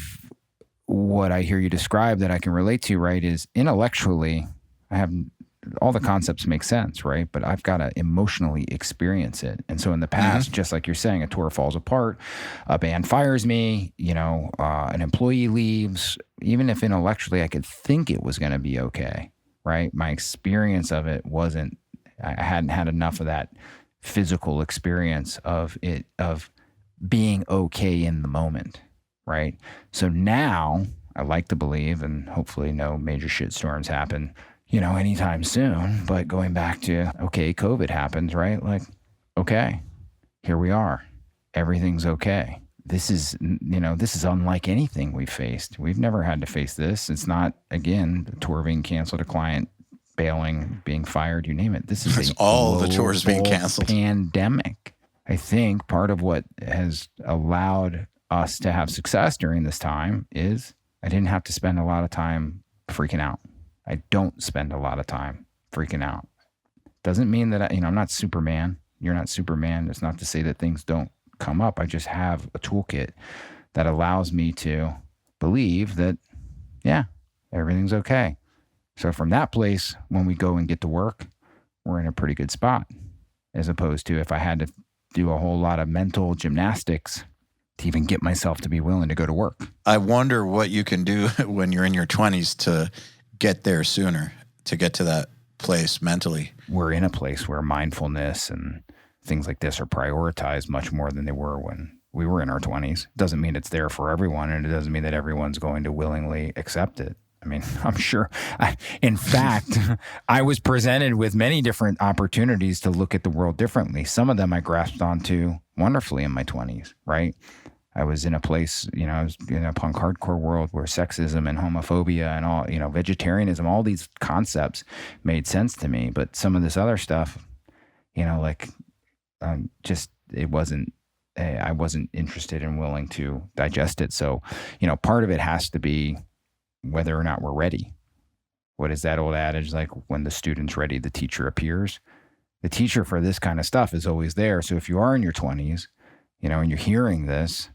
what I hear you describe that I can relate to, right, is intellectually, I have all the concepts make sense, right? But I've got to emotionally experience it. And so in the past, just like you're saying, a tour falls apart, a band fires me, an employee leaves, even if intellectually I could think it was going to be okay, right? My experience of it wasn't, I hadn't had enough of that physical experience of being okay in the moment, right? So now I like to believe, and hopefully no major shit storms happen, anytime soon, but going back to, okay, COVID happens, right? Like, okay, here we are. Everything's okay. This is unlike anything we've faced. We've never had to face this. It's not, again, the tour being canceled, a client bailing, being fired, you name it. This is all the tours being canceled. Pandemic. I think part of what has allowed us to have success during this time is I didn't have to spend a lot of time freaking out. I don't spend a lot of time freaking out. Doesn't mean that I'm not Superman. You're not Superman. It's not to say that things don't come up. I just have a toolkit that allows me to believe that, yeah, everything's okay. So from that place, when we go and get to work, we're in a pretty good spot, as opposed to if I had to do a whole lot of mental gymnastics to even get myself to be willing to go to work. I wonder what you can do when you're in your 20s to get there sooner, to get to that place mentally. We're in a place where mindfulness and things like this are prioritized much more than they were when we were in our 20s. Doesn't mean it's there for everyone, and it doesn't mean that everyone's going to willingly accept it. I mean, I'm sure. In fact, I was presented with many different opportunities to look at the world differently. Some of them I grasped onto wonderfully in my 20s, right? I was in a place, I was in a punk hardcore world where sexism and homophobia and all, vegetarianism, all these concepts made sense to me. But some of this other stuff, it wasn't, I wasn't interested and willing to digest it. So, part of it has to be whether or not we're ready. What is that old adage? Like, when the student's ready, the teacher appears. The teacher for this kind of stuff is always there. So if you are in your 20s, and you're hearing this,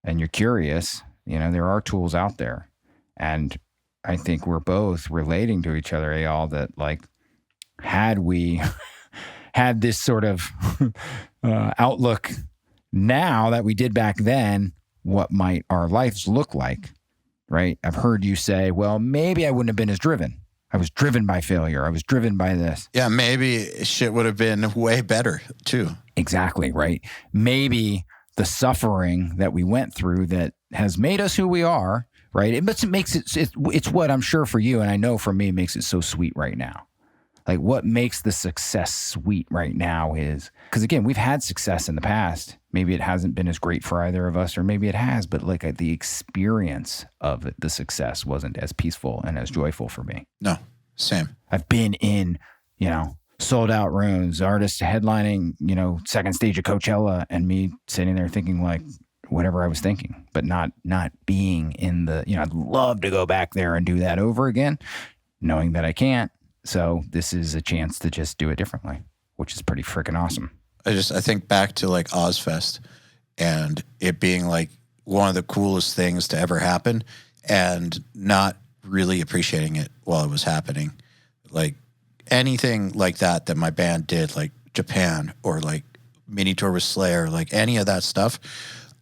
and you're curious, there are tools out there. And I think we're both relating to each other, EYAL, that like, had we had this sort of outlook now that we did back then, what might our lives look like, right? I've heard you say, well, maybe I wouldn't have been as driven. I was driven by failure. I was driven by this. Yeah, maybe shit would have been way better too. Exactly, right? Maybe the suffering that we went through that has made us who we are, right? It makes it's what I'm sure for you, and I know for me, makes it so sweet right now. Like, what makes the success sweet right now is, because again, we've had success in the past. Maybe it hasn't been as great for either of us, or maybe it has, but like the experience of it, the success wasn't as peaceful and as joyful for me. No, same. I've been in, sold out rooms, artists headlining, second stage of Coachella, and me sitting there thinking like whatever I was thinking, but not being in the, I'd love to go back there and do that over again, knowing that I can't. So this is a chance to just do it differently, which is pretty freaking awesome. I think back to like Ozfest and it being like one of the coolest things to ever happen and not really appreciating it while it was happening. Like, anything like that my band did, like Japan or like mini tour with Slayer, like any of that stuff,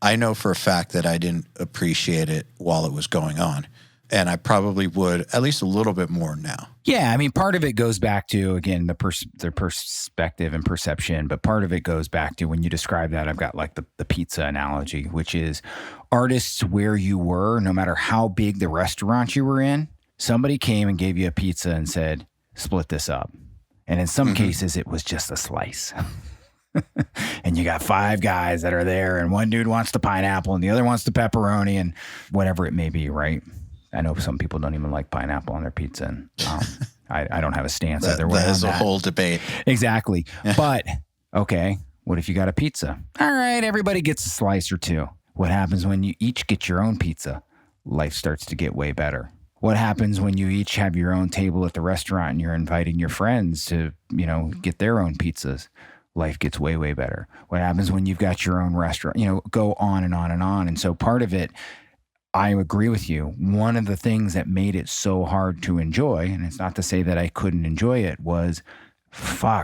I know for a fact that I didn't appreciate it while it was going on. And I probably would at least a little bit more now. Yeah, I mean, part of it goes back to, again, the perspective and perception, but part of it goes back to when you describe that, I've got like the pizza analogy, which is artists where you were, no matter how big the restaurant you were in, somebody came and gave you a pizza and said, split this up. And in some cases, it was just a slice. And you got 5 guys that are there, and one dude wants the pineapple and the other wants the pepperoni and whatever it may be, right? I know some people don't even like pineapple on their pizza, and I don't have a stance either way. That is a whole debate. Exactly. But, okay, what if you got a pizza? All right, everybody gets a slice or 2. What happens when you each get your own pizza? Life starts to get way better. What happens when you each have your own table at the restaurant and you're inviting your friends to, get their own pizzas? Life gets way, way better. What happens when you've got your own restaurant? Go on and on and on. And so part of it, I agree with you. One of the things that made it so hard to enjoy, and it's not to say that I couldn't enjoy it, was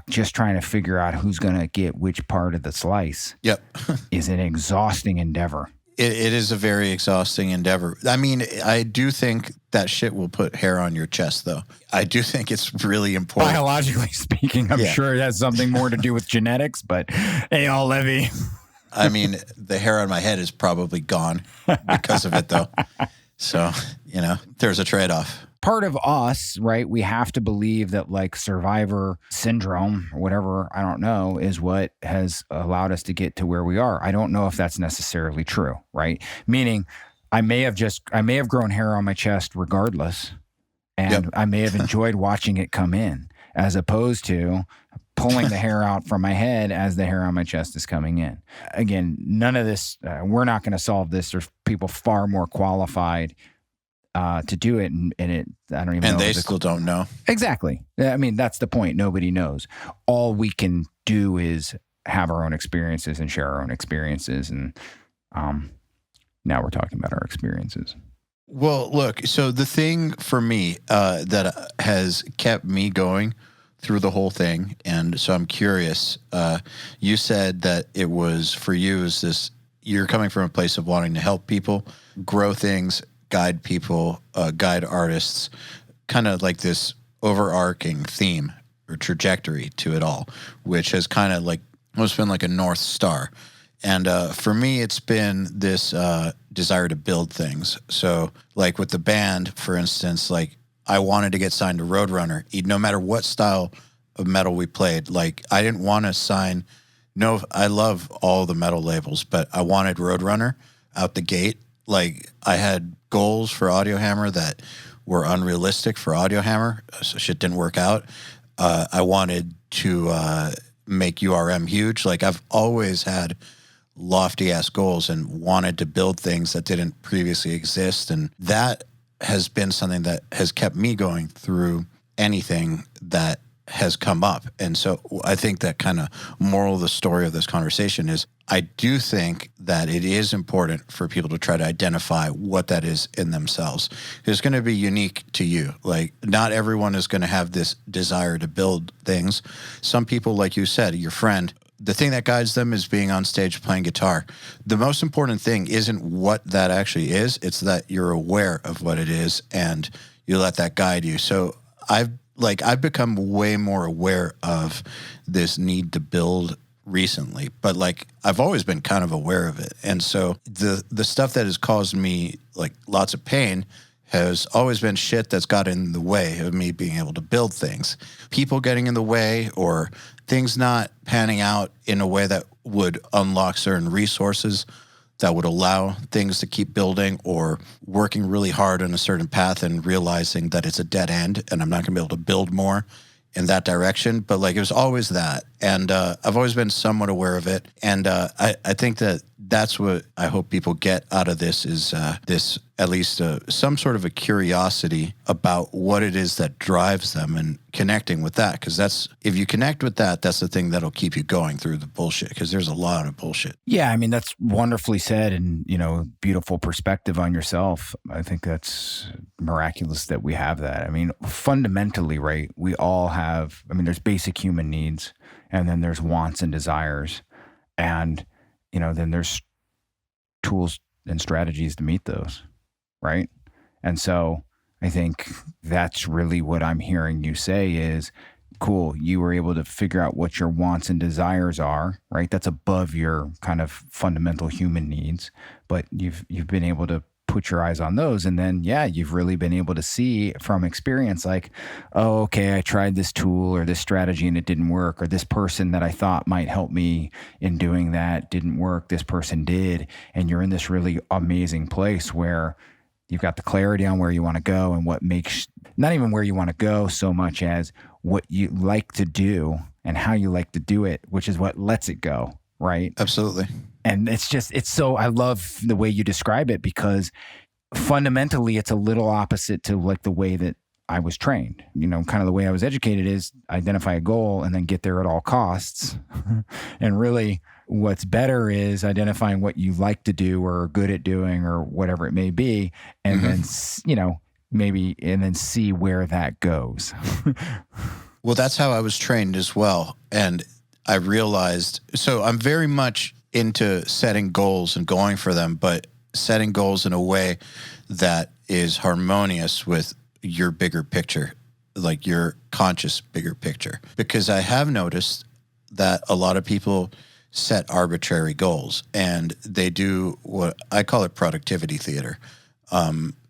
just trying to figure out who's going to get which part of the slice. Yep. Is an exhausting endeavor. It is a very exhausting endeavor. I mean, I do think that shit will put hair on your chest, though. I do think it's really important. Biologically speaking, I'm sure it has something more to do with genetics, but hey, Levy. I mean, the hair on my head is probably gone because of it, though. So, there's a trade-off. Part of us, right, we have to believe that like survivor syndrome or whatever, I don't know, is what has allowed us to get to where we are. I don't know if that's necessarily true, right? Meaning I may have grown hair on my chest regardless, and I may have enjoyed watching it come in as opposed to pulling the hair out from my head as the hair on my chest is coming in. Again, none of this, we're not going to solve this. There's people far more qualified to do it, and it, I don't even know. And they still don't know. Exactly. I mean, that's the point. Nobody knows. All we can do is have our own experiences and share our own experiences. And now we're talking about our experiences. Well, look, so the thing for me that has kept me going through the whole thing, and so I'm curious, you said that it was, for you, is this, you're coming from a place of wanting to help people, grow things, guide people, guide artists, kind of like this overarching theme or trajectory to it all, which has kind of like almost been like a North Star. And for me, it's been this desire to build things. So like with the band, for instance, like I wanted to get signed to Roadrunner, no matter what style of metal we played. Like I didn't want to sign, I love all the metal labels, but I wanted Roadrunner out the gate. Like I had goals for Audio Hammer that were unrealistic for Audio Hammer, so shit didn't work out. I wanted to make URM huge. Like I've always had lofty ass goals and wanted to build things that didn't previously exist, and that has been something that has kept me going through anything that has come up. And so I think that kind of moral of the story of this conversation is I do think that it is important for people to try to identify what that is in themselves. It's going to be unique to you. Like not everyone is going to have this desire to build things. Some people, like you said, your friend, the thing that guides them is being on stage playing guitar. The most important thing isn't what that actually is. It's that you're aware of what it is and you let that guide you. So I've become way more aware of this need to build recently, but like I've always been kind of aware of it. And so the stuff that has caused me like lots of pain has always been shit that's got in the way of me being able to build things. People getting in the way or things not panning out in a way that would unlock certain resources that would allow things to keep building, or working really hard on a certain path and realizing that it's a dead end and I'm not going to be able to build more in that direction. But like it was always that. And I've always been somewhat aware of it. And I think that that's what I hope people get out of this is this, at least some sort of a curiosity about what it is that drives them and connecting with that. Because that's, if you connect with that, that's the thing that'll keep you going through the bullshit, because there's a lot of bullshit. Yeah, I mean, that's wonderfully said, and, beautiful perspective on yourself. I think that's miraculous that we have that. I mean, fundamentally, right, we all have, there's basic human needs, and then there's wants and desires. And, then there's tools and strategies to meet those, right? And so I think that's really what I'm hearing you say is, cool, you were able to figure out what your wants and desires are, right? That's above your kind of fundamental human needs, but you've been able to put your eyes on those. And then, yeah, you've really been able to see from experience, like, oh, okay, I tried this tool or this strategy and it didn't work, or this person that I thought might help me in doing that didn't work. This person did. And you're in this really amazing place where you've got the clarity on where you want to go and what makes, not even where you want to go so much as what you like to do and how you like to do it, which is what lets it go, right? Absolutely. And it's so, I love the way you describe it because fundamentally it's a little opposite to like the way that I was trained. You know, kind of the way I was educated is identify a goal and then get there at all costs. And really what's better is identifying what you like to do or are good at doing or whatever it may be. And then, you know, maybe, and then see where that goes. Well, that's how I was trained as well. And I realized, so I'm very much into setting goals and going for them, but setting goals in a way that is harmonious with your bigger picture, like your conscious bigger picture. Because I have noticed that a lot of people set arbitrary goals and they do what I call it productivity theater.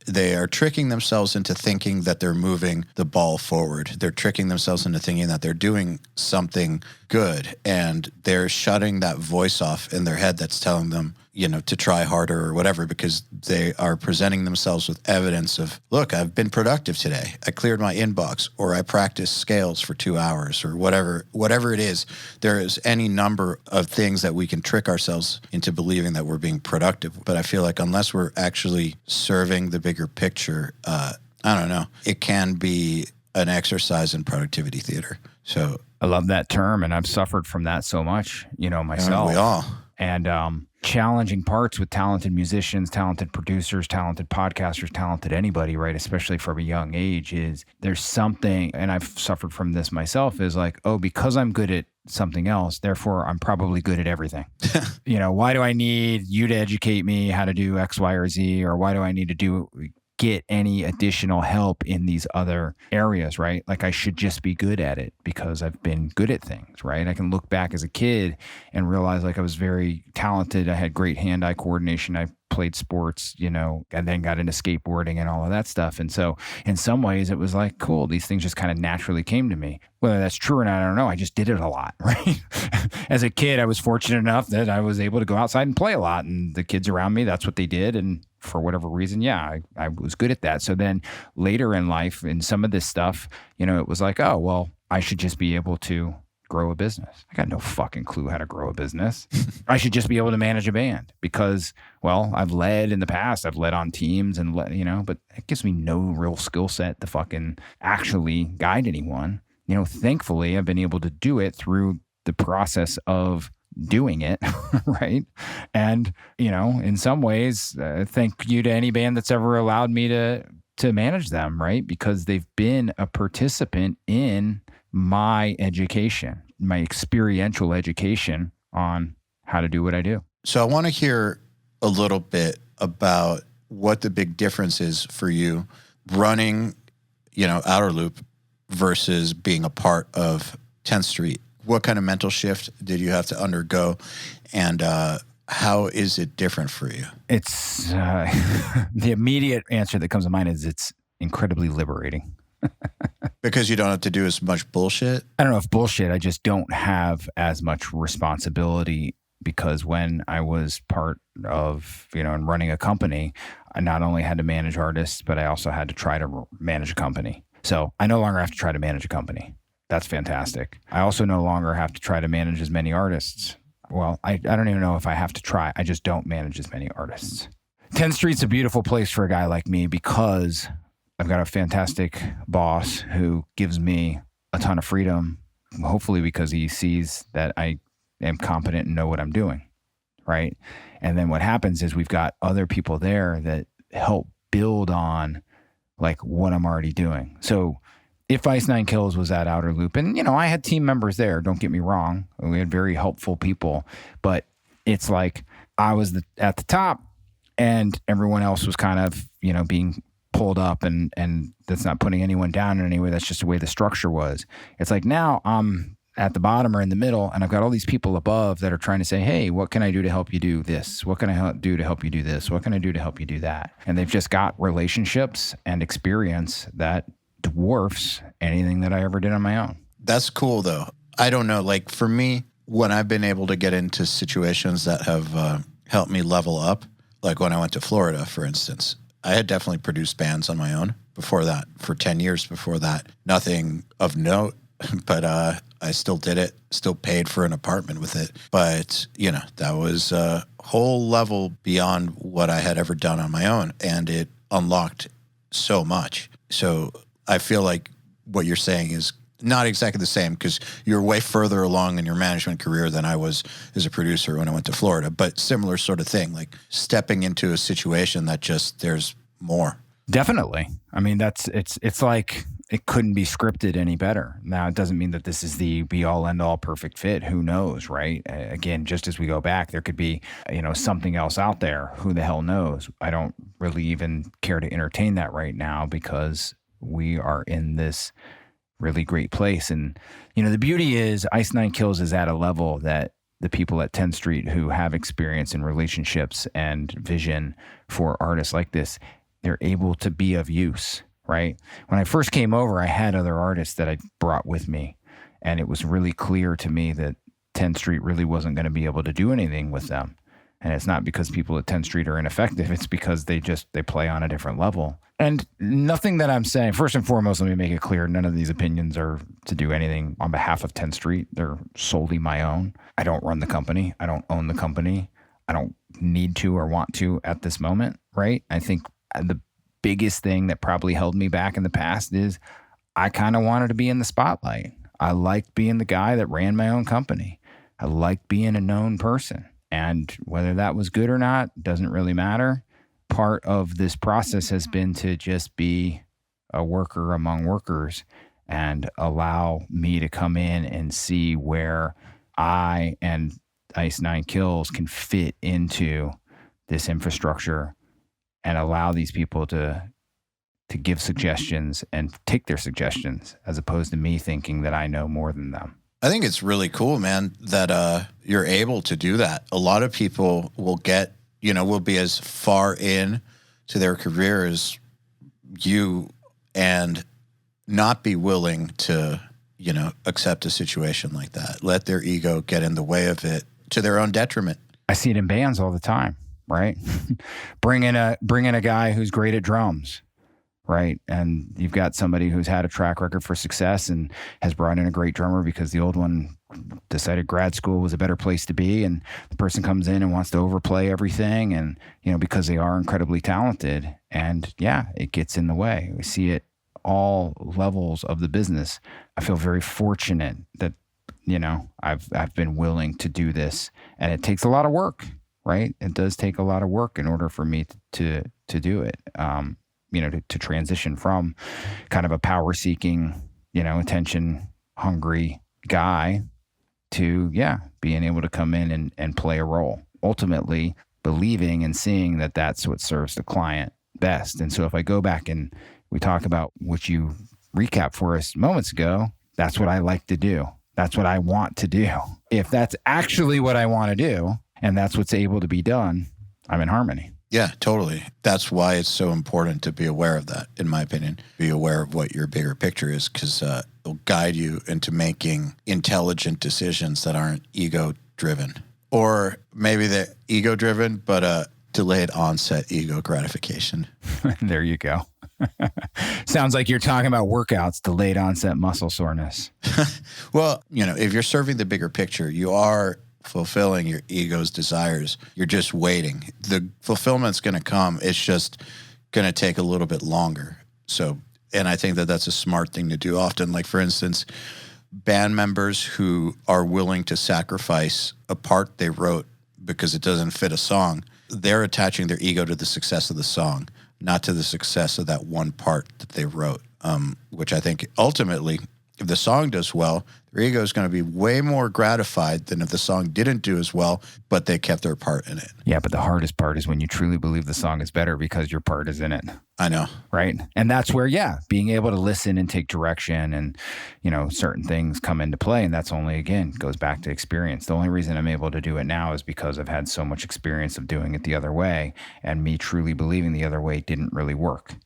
They are tricking themselves into thinking that they're moving the ball forward. They're tricking themselves into thinking that they're doing something good, and they're shutting that voice off in their head that's telling them, you know, to try harder or whatever, because they are presenting themselves with evidence of, look, I've been productive today. I cleared my inbox, or I practiced scales for 2 hours, or whatever it is. There is any number of things that we can trick ourselves into believing that we're being productive. But I feel like unless we're actually serving the bigger picture, I don't know, it can be an exercise in productivity theater. So I love that term, and I've suffered from that so much, you know, myself. We all. And challenging parts with talented musicians, talented producers, talented podcasters, talented anybody, right? Especially from a young age, is there's something, and I've suffered from this myself, is like, oh, because I'm good at something else, therefore I'm probably good at everything. You know, why do I need you to educate me how to do X, Y, or Z? Or why do I need to get any additional help in these other areas, right? Like I should just be good at it because I've been good at things, right? I can look back as a kid and realize like I was very talented. I had great hand-eye coordination. I played sports, you know, and then got into skateboarding and all of that stuff. And so in some ways it was like, cool, these things just kind of naturally came to me. Whether that's true or not, I don't know. I just did it a lot, right? As a kid, I was fortunate enough that I was able to go outside and play a lot, and the kids around me, that's what they did. And for whatever reason, yeah, I was good at that. So then later in life, in some of this stuff, you know, it was like, oh, well, I should just be able to grow a business. I got no fucking clue how to grow a business. I should just be able to manage a band because, well, I've led in the past. I've led on teams and you know, but it gives me no real skill set to fucking actually guide anyone. You know, thankfully, I've been able to do it through the process of doing it, right? And, you know, in some ways, thank you to any band that's ever allowed me to manage them, right? Because they've been a participant in my education, my experiential education on how to do what I do. So I want to hear a little bit about what the big difference is for you running, you know, Outer Loop versus being a part of 10th Street. What kind of mental shift did you have to undergo, and how is it different for you? It's the immediate answer that comes to mind is it's incredibly liberating. Because you don't have to do as much bullshit? I don't know if bullshit. I just don't have as much responsibility, because when I was part of, you know, and running a company, I not only had to manage artists, but I also had to try to manage a company. So I no longer have to try to manage a company. That's fantastic. I also no longer have to try to manage as many artists. Well, I don't even know if I have to try. I just don't manage as many artists. 10th Street's a beautiful place for a guy like me because I've got a fantastic boss who gives me a ton of freedom, hopefully because he sees that I am competent and know what I'm doing, right? And then what happens is we've got other people there that help build on like what I'm already doing. So if Ice Nine Kills was at Outer Loop, and, you know, I had team members there, don't get me wrong. We had very helpful people, but it's like I was at the top and everyone else was kind of, being pulled up, and that's not putting anyone down in any way. That's just the way the structure was. It's like now I'm at the bottom or in the middle, and I've got all these people above that are trying to say, hey, what can I do to help you do this? What can I do to help you do this? What can I do to help you do that? And they've just got relationships and experience that dwarfs anything that I ever did on my own. That's cool, though. I don't know. Like for me, when I've been able to get into situations that have helped me level up, like when I went to Florida, for instance, I had definitely produced bands on my own before that, for 10 years before that. Nothing of note, but I still did it, still paid for an apartment with it. But, that was a whole level beyond what I had ever done on my own, and it unlocked so much. So I feel like what you're saying is not exactly the same, because you're way further along in your management career than I was as a producer when I went to Florida, but similar sort of thing, like stepping into a situation that just there's more. Definitely. I mean, it's like it couldn't be scripted any better. Now, it doesn't mean that this is the be all end all perfect fit. Who knows, right? Again, just as we go back, there could be, something else out there. Who the hell knows? I don't really even care to entertain that right now, because we are in this really great place. And, the beauty is Ice Nine Kills is at a level that the people at 10th Street who have experience in relationships and vision for artists like this, they're able to be of use, right? When I first came over, I had other artists that I brought with me, and it was really clear to me that 10th Street really wasn't going to be able to do anything with them. And it's not because people at 10th Street are ineffective. It's because they play on a different level. And nothing that I'm saying, first and foremost, let me make it clear, none of these opinions are to do anything on behalf of 10th Street. They're solely my own. I don't run the company. I don't own the company. I don't need to or want to at this moment, right? I think the biggest thing that probably held me back in the past is I kind of wanted to be in the spotlight. I liked being the guy that ran my own company. I liked being a known person. And whether that was good or not doesn't really matter. Part of this process has been to just be a worker among workers and allow me to come in and see where I and Ice Nine Kills can fit into this infrastructure, and allow these people to give suggestions and take their suggestions, as opposed to me thinking that I know more than them. I think it's really cool, man, that you're able to do that. A lot of people will get, will be as far in to their career as you and not be willing to, accept a situation like that. Let their ego get in the way of it to their own detriment. I see it in bands all the time, right? bring in a guy who's great at drums. Right. And you've got somebody who's had a track record for success and has brought in a great drummer because the old one decided grad school was a better place to be. And the person comes in and wants to overplay everything. And, because they are incredibly talented, and it gets in the way. We see it all levels of the business. I feel very fortunate that, I've been willing to do this, and it takes a lot of work, right? It does take a lot of work in order for me to do it. To transition from kind of a power-seeking, attention-hungry guy to, being able to come in and play a role. Ultimately, believing and seeing that that's what serves the client best. And so if I go back and we talk about what you recapped for us moments ago, that's what I like to do. That's what I want to do. If that's actually what I want to do, and that's what's able to be done, I'm in harmony. Yeah, totally. That's why it's so important to be aware of that, in my opinion. Be aware of what your bigger picture is, because it'll guide you into making intelligent decisions that aren't ego-driven. Or maybe they're ego-driven, but delayed onset ego gratification. There you go. Sounds like you're talking about workouts, delayed onset muscle soreness. Well, if you're serving the bigger picture, you are fulfilling your ego's desires. You're just waiting. The fulfillment's going to come. It's just going to take a little bit longer. So, and I think that that's a smart thing to do often. Like, for instance, band members who are willing to sacrifice a part they wrote because it doesn't fit a song, they're attaching their ego to the success of the song, not to the success of that one part that they wrote, which I think ultimately, if the song does well, Their ego is going to be way more gratified than if the song didn't do as well, but they kept their part in it. Yeah, but the hardest part is when you truly believe the song is better because your part is in it. I know. Right. And that's where, being able to listen and take direction and, certain things come into play. And that's only, again, goes back to experience. The only reason I'm able to do it now is because I've had so much experience of doing it the other way, and me truly believing the other way didn't really work.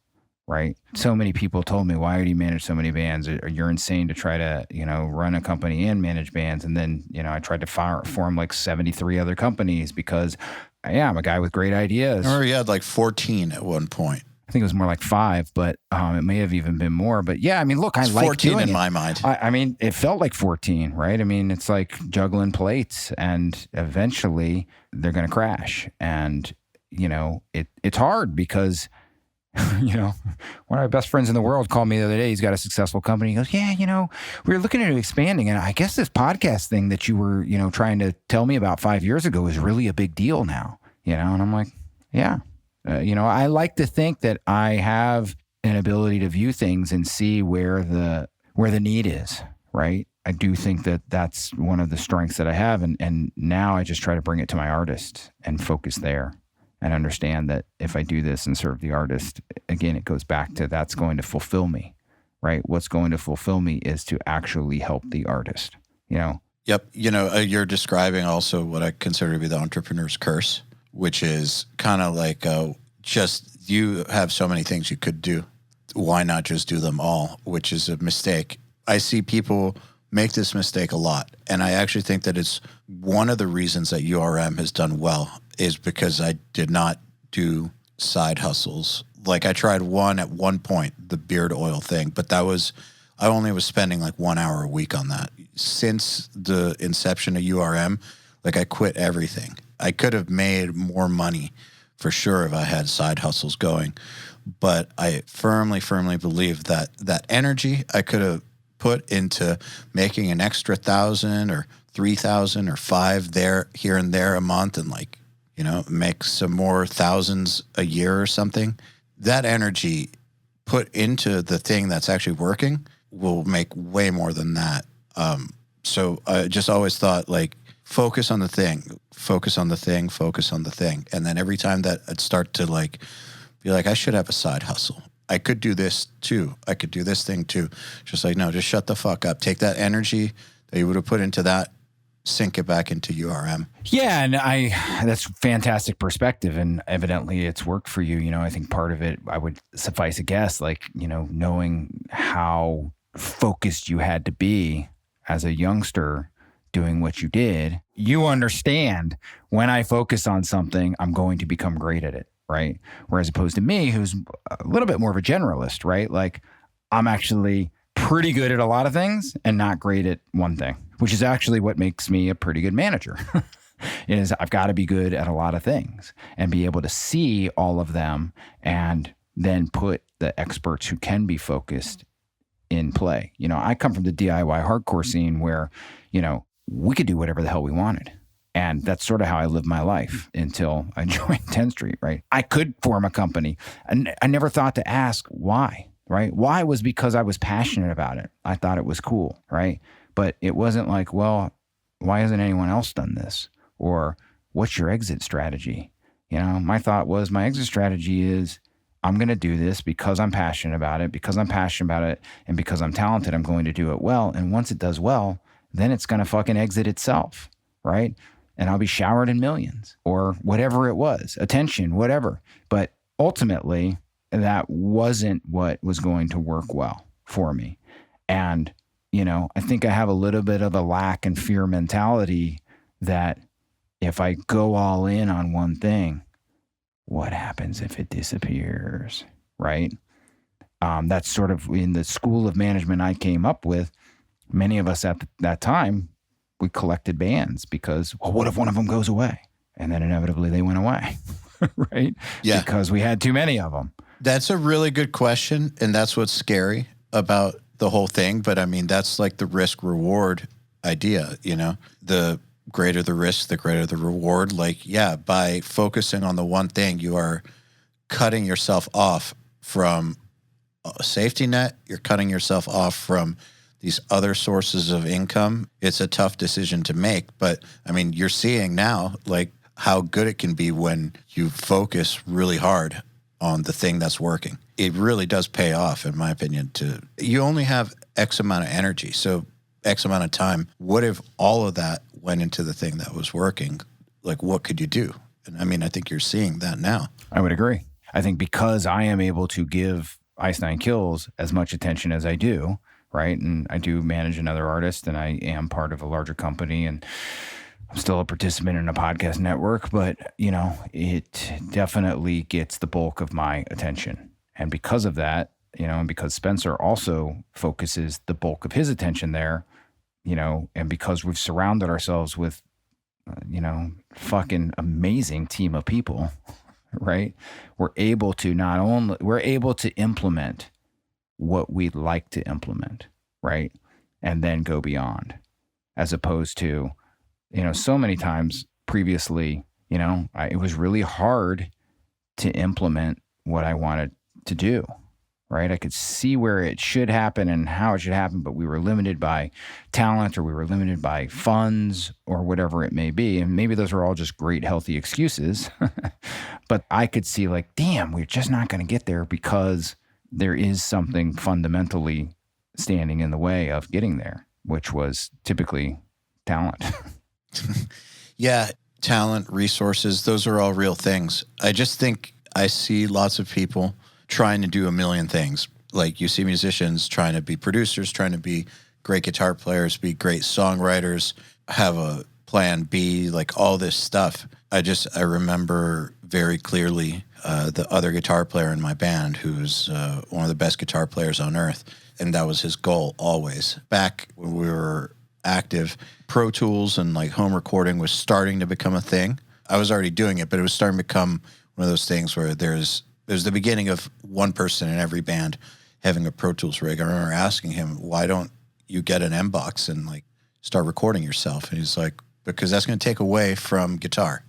Right. So many people told me, why do you manage so many bands? You're insane to try to, run a company and manage bands. And then, I tried to form like 73 other companies because, I'm a guy with great ideas. I remember you had like 14 at one point. I think it was more like 5, but it may have even been more. But look, I like 14 doing in it. my mind. It felt like 14, right? It's like juggling plates, and eventually they're going to crash. And, it's hard because, one of my best friends in the world called me the other day. He's got a successful company. He goes, we were looking into expanding. And I guess this podcast thing that you were, trying to tell me about 5 years ago is really a big deal now, and I'm like, yeah. I like to think that I have an ability to view things and see where the need is, right? I do think that that's one of the strengths that I have. And now I just try to bring it to my artist and focus there. And understand that if I do this and serve the artist, again, it goes back to that's going to fulfill me, right? What's going to fulfill me is to actually help the artist, Yep. You're describing also what I consider to be the entrepreneur's curse, which is kind of like just you have so many things you could do. Why not just do them all, which is a mistake. I see people make this mistake a lot. And I actually think that it's one of the reasons that URM has done well is because I did not do side hustles. Like I tried one at one point, the beard oil thing, but I only was spending like 1 hour a week on that. Since the inception of URM, like I quit everything. I could have made more money for sure if I had side hustles going, but I firmly believe that that energy I could have put into making an extra 1,000 or 3,000 or 5 there, here and there a month, and like, make some more thousands a year or something. That energy put into the thing that's actually working will make way more than that. So I just always thought like, focus on the thing. And then every time that I'd start to like, be like, I should have a side hustle. I could do this too. I could do this thing too. Just like, no, just shut the fuck up. Take that energy that you would have put into that, sink it back into URM. Yeah, and that's fantastic perspective, and evidently it's worked for you. I think part of it, I would suffice a guess, like, knowing how focused you had to be as a youngster doing what you did, you understand when I focus on something, I'm going to become great at it, right? Whereas opposed to me, who's a little bit more of a generalist, right? Like I'm actually pretty good at a lot of things and not great at one thing, which is actually what makes me a pretty good manager. Is I've got to be good at a lot of things and be able to see all of them and then put the experts who can be focused in play. I come from the DIY hardcore scene where, we could do whatever the hell we wanted. And that's sort of how I lived my life until I joined 10th Street, right? I could form a company. And I never thought to ask why, right? Why was because I was passionate about it. I thought it was cool, right? But it wasn't like, well, why hasn't anyone else done this? Or what's your exit strategy? My thought was my exit strategy is I'm going to do this because I'm passionate about it, and because I'm talented, I'm going to do it well. And once it does well, then it's going to fucking exit itself, right? And I'll be showered in millions or whatever it was, attention, whatever. But ultimately, that wasn't what was going to work well for me. And, I think I have a little bit of a lack and fear mentality that if I go all in on one thing, what happens if it disappears, right? That's sort of in the school of management I came up with. Many of us at that time, we collected bands because, well, what if one of them goes away? And then inevitably they went away, right? Yeah. Because we had too many of them. That's a really good question. And that's what's scary about the whole thing. But that's like the risk reward idea, the greater the risk, the greater the reward. Like, yeah, by focusing on the one thing, you are cutting yourself off from a safety net. You're cutting yourself off from these other sources of income, it's a tough decision to make. But I mean, you're seeing now like how good it can be when you focus really hard on the thing that's working. It really does pay off, in my opinion. You only have X amount of energy, so X amount of time. What if all of that went into the thing that was working? Like, what could you do? And I mean, I think you're seeing that now. I would agree. I think because I am able to give Ice Nine Kills as much attention as I do, right? And I do manage another artist, and I am part of a larger company, and I'm still a participant in a podcast network, but, you know, it definitely gets the bulk of my attention. And because of that, you know, and because Spencer also focuses the bulk of his attention there, you know, and because we've surrounded ourselves with, you know, fucking amazing team of people, right? We're able to implement what we'd like to implement, right? And then go beyond, as opposed to, you know, so many times previously, you know, it was really hard to implement what I wanted to do, right? I could see where it should happen and how it should happen, but we were limited by talent, or we were limited by funds, or whatever it may be. And maybe those are all just great, healthy excuses. But I could see like, damn, we're just not going to get there because there is something fundamentally standing in the way of getting there, which was typically talent. Yeah, talent, resources, those are all real things. I just think I see lots of people trying to do a million things. Like you see musicians trying to be producers, trying to be great guitar players, be great songwriters, have a plan B, like all this stuff. I remember very clearly the other guitar player in my band who's one of the best guitar players on earth. And that was his goal always. Back when we were active, Pro Tools and like home recording was starting to become a thing. I was already doing it, but it was starting to become one of those things where there's the beginning of one person in every band having a Pro Tools rig. I remember asking him, why don't you get an M-Box and like start recording yourself? And he's like, because that's going to take away from guitar,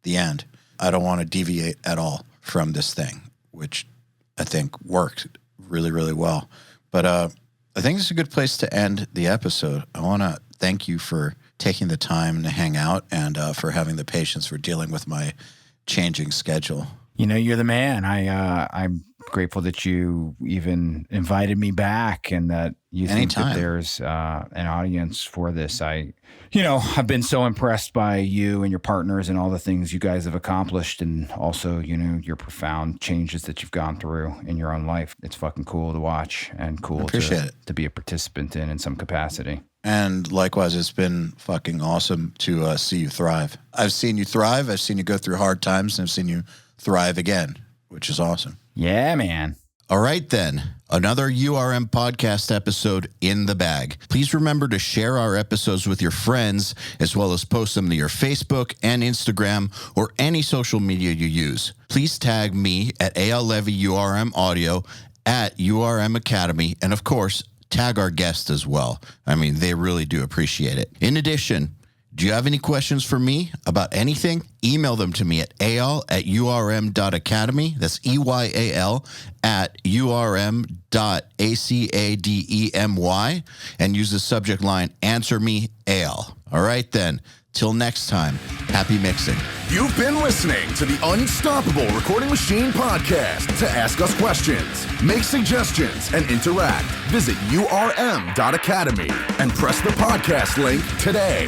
the end. I don't want to deviate at all from this thing, which I think worked really, really well. But I think it's a good place to end the episode. I want to thank you for taking the time to hang out and for having the patience for dealing with my changing schedule. You know, you're the man. I'm grateful that you even invited me back and that you think that there's an audience for this. I've been so impressed by you and your partners and all the things you guys have accomplished, and also, you know, your profound changes that you've gone through in your own life. It's fucking cool to watch and cool to be a participant in some capacity. And likewise, it's been fucking awesome to see you thrive. I've seen you thrive. I've seen you go through hard times, and I've seen you thrive again, which is awesome. Yeah, man. All right, then. Another URM podcast episode in the bag. Please remember to share our episodes with your friends, as well as post them to your Facebook and Instagram or any social media you use. Please tag me at EYAL Levy URM Audio, at URM Academy, and of course, tag our guests as well. I mean, they really do appreciate it. In addition, do you have any questions for me about anything? Email them to me at eyal@urm.academy. That's EYAL @urm.academy, and use the subject line, Answer Me, EYAL. All right, then. Till next time, happy mixing. You've been listening to the Unstoppable Recording Machine podcast. To ask us questions, make suggestions, and interact, visit urm.academy and press the podcast link today.